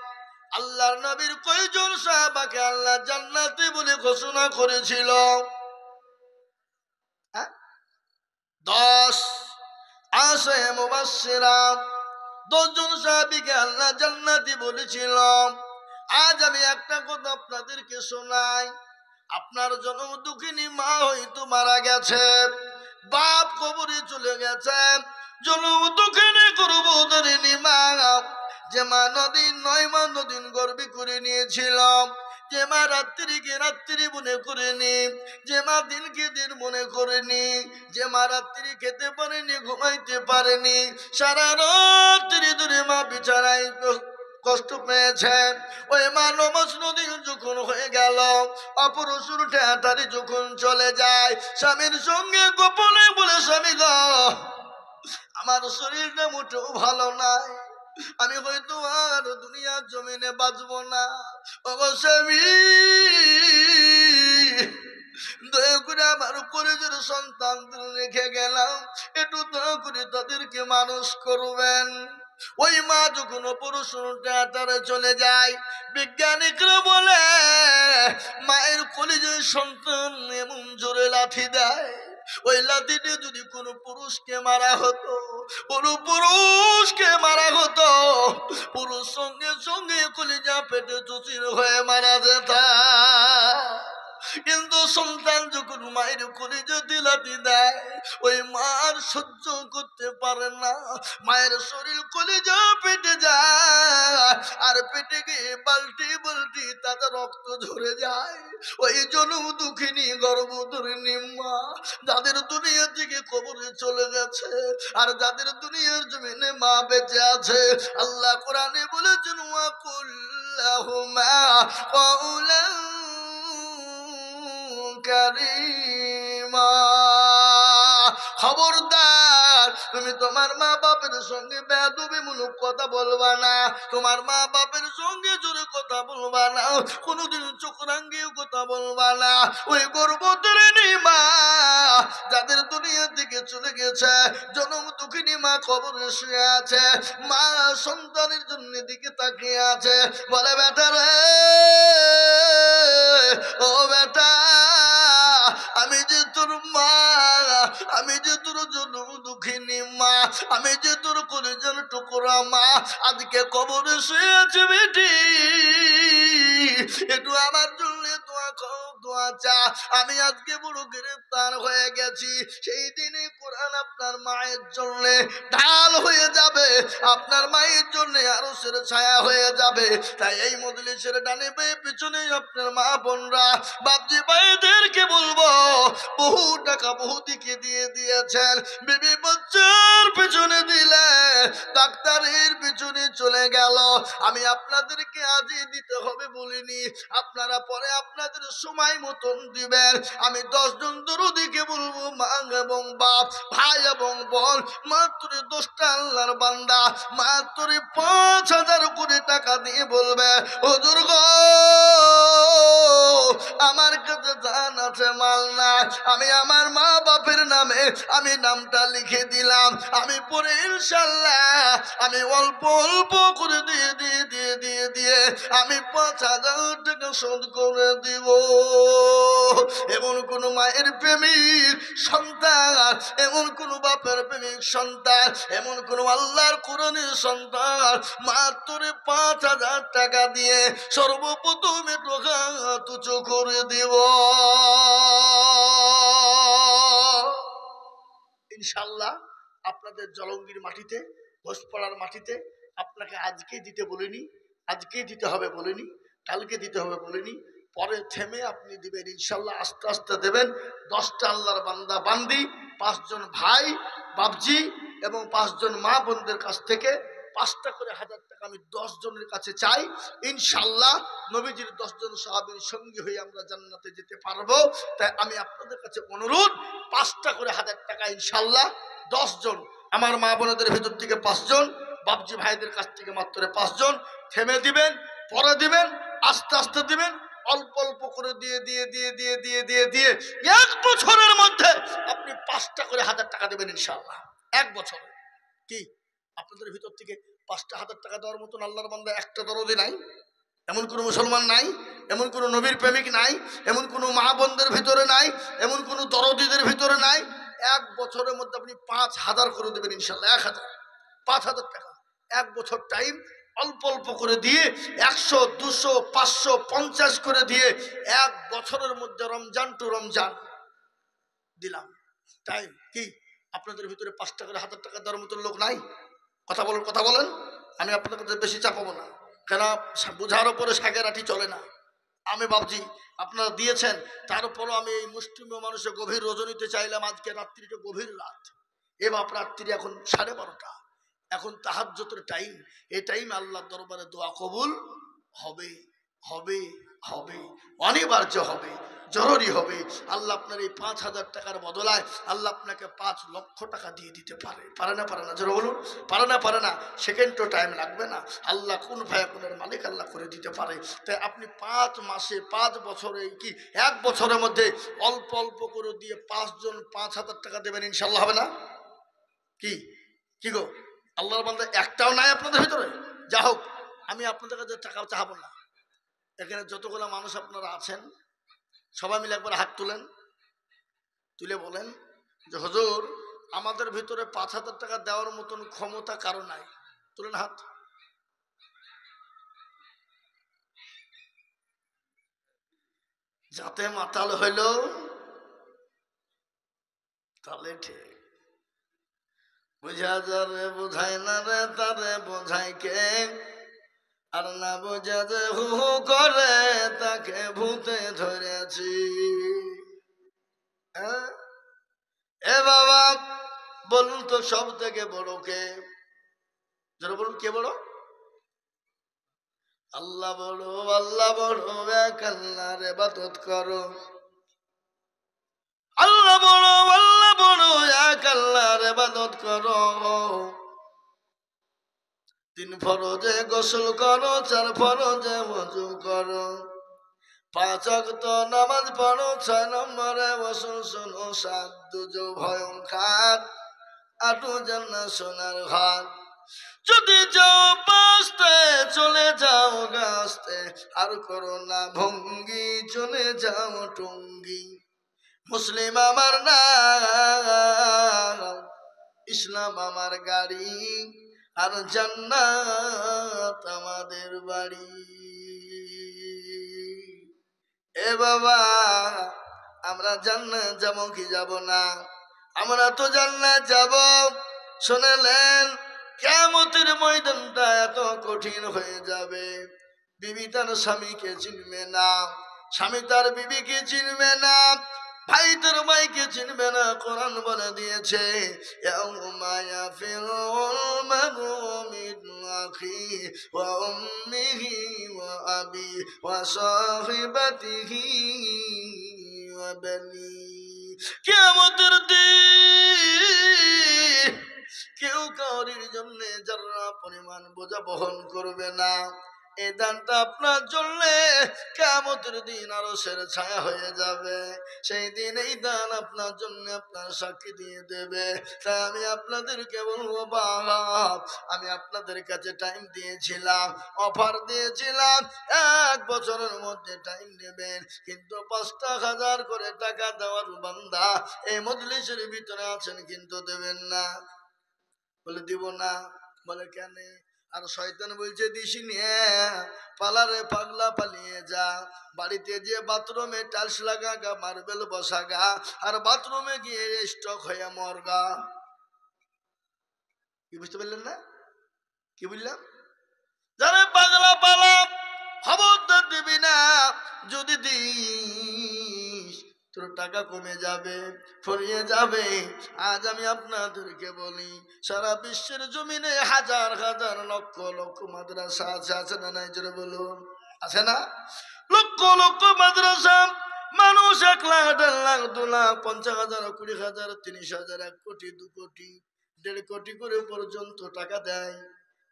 আল্লাহর নবীর কয়জন সাহাবাকে আল্লাহ জান্নাতি বলে ঘোষণা করেছিল? 10 আশে মুবাশশিরা, 10 জন সাহাবীকে আল্লাহ জান্নাতি বলেছিল। আজ আমি একটা কথা আপনাদেরকে শোনাই। আপনার জন্ম দুঃখিনী মা হয়তো মারা গেছে, বাপ কবরে চলে গেছে, জন্ম দুঃখিনী গর্ভধারিণী মা যে মা 9 মাস 9 দিন গর্ভে করে নিয়েছিলাম, যে মা রাত্রিকে রাত্রি মনে করেনি, যে মা দিনকে দিন মনে করেনি, যে মা রাত্রি খেতে পারেনি, ঘুমাইতে পারেনি, সারা রাত্রি ধরে মা বিছানায় কষ্ট পেয়েছে। ওই মা 9 মাস 9 দিন যখন হয়ে গেল, অপরশুর ঠেটারি যখন চলে যায়, স্বামীর সঙ্গে গোপনে বলে, স্বামী গো, আমার শরীরটা মোটেও ভালো নাই, আমি হয়তো আর দুনিয়ার জমিনে বাঁচবো না। অবশ্যই দয়া করে আমার উপরে যে সন্তান রেখে গেলাম, একটু দয়া করে তাদেরকে মানুষ করবেন। ওই মা যখন অপারেশনটা চলে যায়, বিজ্ঞানিকরা বলে মায়ের কলিজার সন্তান এমন জোরে লাথি দেয়, ওই লাথিতে যদি কোনো পুরুষকে মারা হতো, কোনো পুরুষকে মারা হতো, পুরুষ সঙ্গে সঙ্গে কলিজা পেটে চুচির হয়ে মারা যেত। কিন্তু সন্তান যখন মায়ের কলিজাতে লাথি দেয়, ওই মার সহ্য করতে পারে না, মায়ের শরীর কলিজা পেটে যায়, আর পেটে গিয়ে বালতি বালতি তাতে রক্ত ঝরে যায়। ওই জনম দুঃখিনী গর্ভধারিণী মা, যাদের দুনিয়া থেকে কবরে চলে গেছে, আর যাদের দুনিয়ার জমিনে মা বেঁচে আছে, আল্লাহ কোরআনে বলেছেন, ওয়া কুল্লাহুমা কওলান কারীমা। খবরদার, তুমি তোমার মা বাপের সঙ্গে বেয়াদবিমূলক কথা বলবা না, তোমার মা বাপের সঙ্গে জোরে কথা বলবা না, কোনোদিন চোখ রাঙিয়ে কথা বলবা না। ওই গর্ভধারিণী মা যাদের দুনিয়া থেকে চলে গেছে, জনম দুঃখিনী মা কবরে শুয়ে আছে, মা সন্তানের জন্য দিকে তাকিয়ে আছে, বলে, বেটা রে, ও বেটা, আমি যে তোর মা, আমি যে তোর জনম দুঃখিনী মা, আমি যে তোর কলিজার টুকরা মা, আজকে কবরে শুয়ে আছে বেটি, একটু আমার জন্য দোয়া চা। আমি আজকে বড় গ্রেফতার হয়ে গেছি, সেই দিনে কোরআন আপনার মায়ের জন্য ঢাল হয়ে যাবে, আপনার মায়ের জন্য আরশের ছায়া হয়ে যাবে। তাই এই মজলিসের ডানে বাঁয়ে পিছনে আপনার মা বোনরা, বাপজি ভাইদেরকে বলবো, বহু টাকা বহু দিকে দিয়ে দিয়েছেন, বিবি বাচ্চার পিছনে দিলে, ডাক্তারের পিছনে চলে গেল, আমি আপনাদেরকে আজই দিতে হবে বলিনি, আপনারা পরে আপনাদের সময় মতন দিবেন। আমি 10 জন দরদিকে বলবো, মা এবং বাপ, ভাই এবং বোন, মাত্র 10টা আল্লাহর বান্দা মাত্র 5,000 করে টাকা দিয়ে বলবে, হুজুর গো, আমার কাছে জান আছে মাল না, আমি আমার মা বাপের নামে আমি নামটা লিখে দিলাম, আমি পরে ইনশাল্লাহ আমি অল্প অল্প করে দিয়ে আমি 5,000 টাকা শোধ করে দিব। এমন কোন মায়ের প্রেমিক সন্তান, এমন কোন বাপের প্রেমিক সন্তান, এমন কোন আল্লাহর কোরআনের সন্তান মাত্র 5,000 টাকা দিয়ে সর্বপ্রথমে টাকা তুচো করে দিব। ইনশাল্লাহ আপনাদের জলঙ্গির মাটিতে, ঘোষপাড়ার মাটিতে আপনাকে আজকেই দিতে বলিনি, আজকেই দিতে হবে বলিনি, কালকে দিতে হবে বলিনি, পরে থেমে আপনি দিবেন ইনশাল্লাহ, আস্তে আস্তে দেবেন। 10টা আল্লাহর বান্দা বান্দি, 5 জন ভাই বাপজি এবং 5 জন মা বোনদের কাছ থেকে 5টা করে 1000 টাকা আমি 10 জনের কাছে চাই। ইনশাল্লাহ নবীজির 10 জন সাহাবীর সঙ্গী হয়ে আমরা জান্নাতে যেতে পারবো। তাই আমি আপনাদের কাছে অনুরোধ, 5টা করে 1000 টাকা ইনশাল্লাহ 10 জন, আমার মা বোনদের ভেতর থেকে 5 জন, বাপজি ভাইদের কাছ থেকে মাত্র 5 জন, থেমে দিবেন, পরে দিবেন, আস্তে আস্তে দিবেন, অল্প অল্প করে দিয়ে 1 বছরের মধ্যে আপনি 5টা করে 1000 টাকা দেবেন ইনশাআল্লাহ। 1 বছর কি আপনাদের ভিতর থেকে 5টা 1000 টাকা দেওয়ার মতন আল্লাহর বান্দা একটা দরদি নাই? এমন কোনো মুসলমান নাই, এমন কোনো নবীর প্রেমিক নাই, এমন কোনো মা বোনদের ভিতরে নাই, এমন কোনো দরদিদের ভিতরে নাই? 1 বছরের মধ্যে আপনি 5,000 করে দেবেন ইনশাআল্লাহ। 1,000 5,000 টাকা 1 বছর টাইম, অল্প অল্প করে দিয়ে 100, 200, 500, 50 করে দিয়ে 1 বছরের মধ্যে রমজান টু রমজান দিলাম। টাইম কি আপনাদের ভিতরে 5টা করে 1000 টাকা দেওয়ার মতো লোক নাই? কথা বলেন, কথা বলেন। আমি আপনাদের কাছে বেশি চাপাবো না, কেন বোঝার ওপরে শাকের আঠি চলে না। আমি ভাবছি আপনারা দিয়েছেন, তারপরও আমি এই মুসলিম মানুষের গভীর রজনীতে চাইলাম, আজকে রাত্রিটা গভীর রাত, এ বাপ রাত্রি এখন 12:30, এখন তাহাজ্জুদের টাইম। এই টাইমে আল্লাহর দরবারে দোয়া কবুল হবে হবে হবে, অনিবার্য হবে, জরুরি হবে। আল্লাহ আপনার এই 5,000 টাকার বদলায় আল্লাহ আপনাকে 5 লক্ষ টাকা দিয়ে দিতে পারে। পারে না? পারে না? জোরে বলুন। পারে না? পারে না? সেকেন্ডও টাইম লাগবে না। আল্লাহ কোন ফায়াকুনের মালিক, আল্লাহ করে দিতে পারে। তাই আপনি 5 মাসে 5 বছরে কি 1 বছরের মধ্যে অল্প অল্প করে দিয়ে 5 জন 5,000 টাকা দেবেন, ইনশাল্লাহ হবে না? কি কি গো, আল্লাহর বান্দা একটাও নাই আপনাদের ভিতরে? যা হোক, আমি আপনাদের কাছে টাকা চাহাবো না। এখানে যতগুলো মানুষ আপনারা আছেন সবাই মিলে একবার হাত তুলেন, তুলে বলেন যে হুজুর, আমাদের ভিতরে 5,000 টাকা দেওয়ার মতন ক্ষমতা কারো নাই। তুলেন হাত। যাতে মাতাল হইল তাহলে ঠিক। বুঝা যারে বোঝায় না রে, তারে বোঝায় কে? আর না বোঝা যে হু হু করে, তাকে ভূতে ধরেছি। এ বাবা, বলুন তো সব থেকে বড় কে? যারা বলুন, কে বড়? আল্লাহ বড়, আল্লাহ বড়, এক আল্লাহর ইবাদত করো। আল্লাহ বড়, আল্লাহ বড়, এক আল্লাহর ইবাদত করো। 3 ফরজে গোসল করো, 4 ফরজে ওযু করো, 5 ওয়াক্ত নামাজ পড়ো, 6 নম্বরে ওয়াসুল শোনো, 7 দুজো ভয়ঙ্কর, 8 জান্নাত সোনার ঘর। যদি যাও বাঁচতে, চলে যাও গাছতে, আর করো না ভঙ্গি, চলে যাও টঙ্গি। মুসলিম আমার নাম, ইসলাম আমার গাড়ি, আর জান্নাত আমাদের বাড়ি। এ বাবা, আমরা জান্নাত যাব কি যাব না? আমরা তো জান্নাত যাব। শুনলেন, কিয়ামতের ময়দানটা এত কঠিন হয়ে যাবে। বিবি তার স্বামীকে চিনবে না, স্বামী তার বিবিকে চিনবে না, ভাই তার ভাইকে চিনবে না। কোরআন বলে দিয়েছে, ইয়াউমা ইয়াফিরুল মারউ মিন আখিহি ওয়া উম্মিহি ওয়া আবি ওয়া সাহিবাতিহি ওয়া বানি। কিয়ামতের দিন কেউ কাউরির জন্য যারা পরিমাণ বোঝা বহন করবে না। এই দানটা আপনার জন্য কিয়ামতের দিন আরশের ছায়া হয়ে যাবে। সেই দিন এই দান আপনার জন্য আপনার সাক্ষী দিয়ে দেবে। তাই আমি আপনাদেরকে বলবো, বাপ, আমি আপনাদের কাছে টাইম দিয়েছিলাম, অফার দিয়েছিলাম, 1 বছরের মধ্যে টাইম নেবেন, কিন্তু 5,000 করে টাকা দেওয়ার বান্দা এই মজলিসের ভিতরে আছেন, কিন্তু দেবেন না। বলে দিব না। বলে কেন? আর শয়তান বলছে দিস নিয়ে পালারে, পাগলা, পালিয়ে যা। বাড়িতে যে বাথরুমে টাইলস লাগা গা, মার্বেল বসা গা, আর বাথরুমে গিয়ে স্টক হয়ে মরগা। কি বুঝতে পারলেন না? কি বললাম? যারা পাগলা পালা, খবরদার দিবি না। যদি দিস তোর টাকা কমে যাবে, ফুরিয়ে যাবে। আজ আমি আপনাদেরকে বলি, সারা বিশ্বের জমিনে হাজার হাজার লক্ষ লক্ষ মাদ্রাসা আছে, আছে না নাই? জোরে বলুন, আছে না? লক্ষ লক্ষ মাদ্রাসা, মানুষ 1 লাখ, 1.5 লাখ, 2 লাখ, 50,000, 20,000, 30,000, 1 কোটি, 2 কোটি, 1.5 কোটি করে পর্যন্ত টাকা দেয়।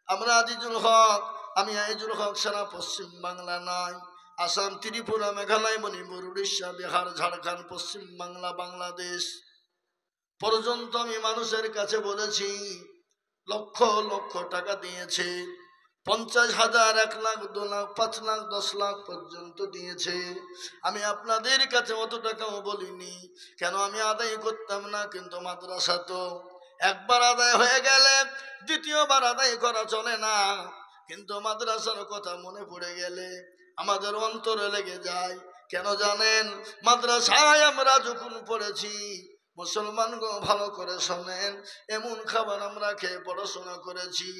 আমরা আজিজুল হক, আমি আজিজুল হক সারা পশ্চিম বাংলা নয়, আসাম, ত্রিপুরা, মেঘালয়, মণিপুর, উড়িষ্যা, বিহার, ঝাড়খণ্ড, পশ্চিম বাংলা, বাংলাদেশ পর্যন্ত আমি মানুষের কাছে বলেছি, লক্ষ লক্ষ টাকা দিয়েছে। 50,000, 1 লাখ, 2 লাখ, 5 লাখ, 10 লাখ পর্যন্ত দিয়েছে। আমি আপনাদের কাছে অত টাকাও বলিনি, কেন? আমি আদায় করতাম না। কিন্তু মাদ্রাসা তো একবার আদায় হয়ে গেলে দ্বিতীয়বার আদায় করা চলে না। কিন্তু মাদ্রাসার কথা মনে পড়ে গেলে আমাদের অন্তরে লেগে যায়। কেন জানেন? মাদ্রাসায় আমরা যখন পড়েছি, মুসলমান গো ভালো করে শোনেন, এমন খাবার আমরা খেয়ে পড়াশোনা করেছি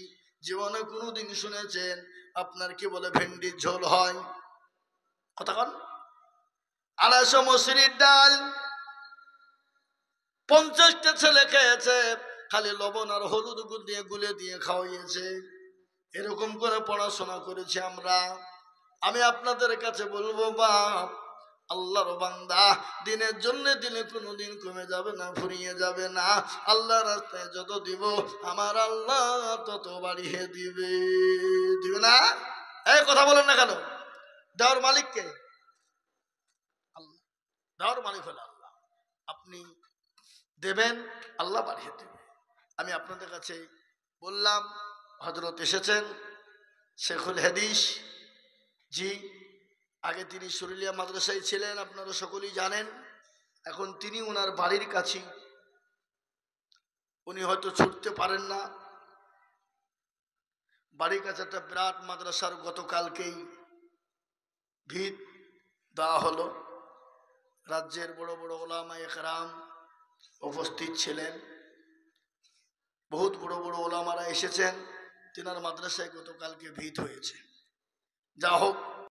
জীবনে কোনোদিন শুনেছেন আপনার কি বলে ভেন্ডির ঝোল হয়? কথা কন। 250 মসুরির ডাল 50টা ছেলে খেয়েছে, খালি লবণ আর হলুদ দিয়ে গুলে দিয়ে খাওয়াইয়েছে। এরকম করে পড়াশোনা করেছি আমরা। আমি আপনাদের কাছে বলবো বাপ, আল্লাহর বান্দা, দিনের জন্য দিনে কোনোদিন কমে যাবে না, ফুরিয়ে যাবে না। আল্লাহর রাস্তায় যত দিব আমার আল্লাহ তত বাড়িয়ে দিবে, দিবে না? এই কথা বলেন না কেন? দেওয়ার মালিক কে? আল্লাহ। দেওয়ার মালিক হলো আল্লাহ। আপনি দেবেন, আল্লাহ বাড়িয়ে দেবে। আমি আপনাদের কাছে বললাম, হযরত এসেছেন শেখুল হাদিস জি। আগে তিনি শরীলিয়া মাদ্রাসায় ছিলেন, আপনারা সকলেই জানেন। এখন তিনি ওনার বাড়ির কাছে, উনি হয়তো ছুটতে পারেন না। বাড়ির কাছে একটা বিরাট মাদ্রাসার গতকালকেই ভিত দেওয়া হলো। রাজ্যের বড় বড় ওলামায়ে কেরাম উপস্থিত ছিলেন, বহুত বড় বড় ওলামারা এসেছেন। তিনার মাদ্রাসায় গতকালকে ভিত হয়েছে। যা হোক,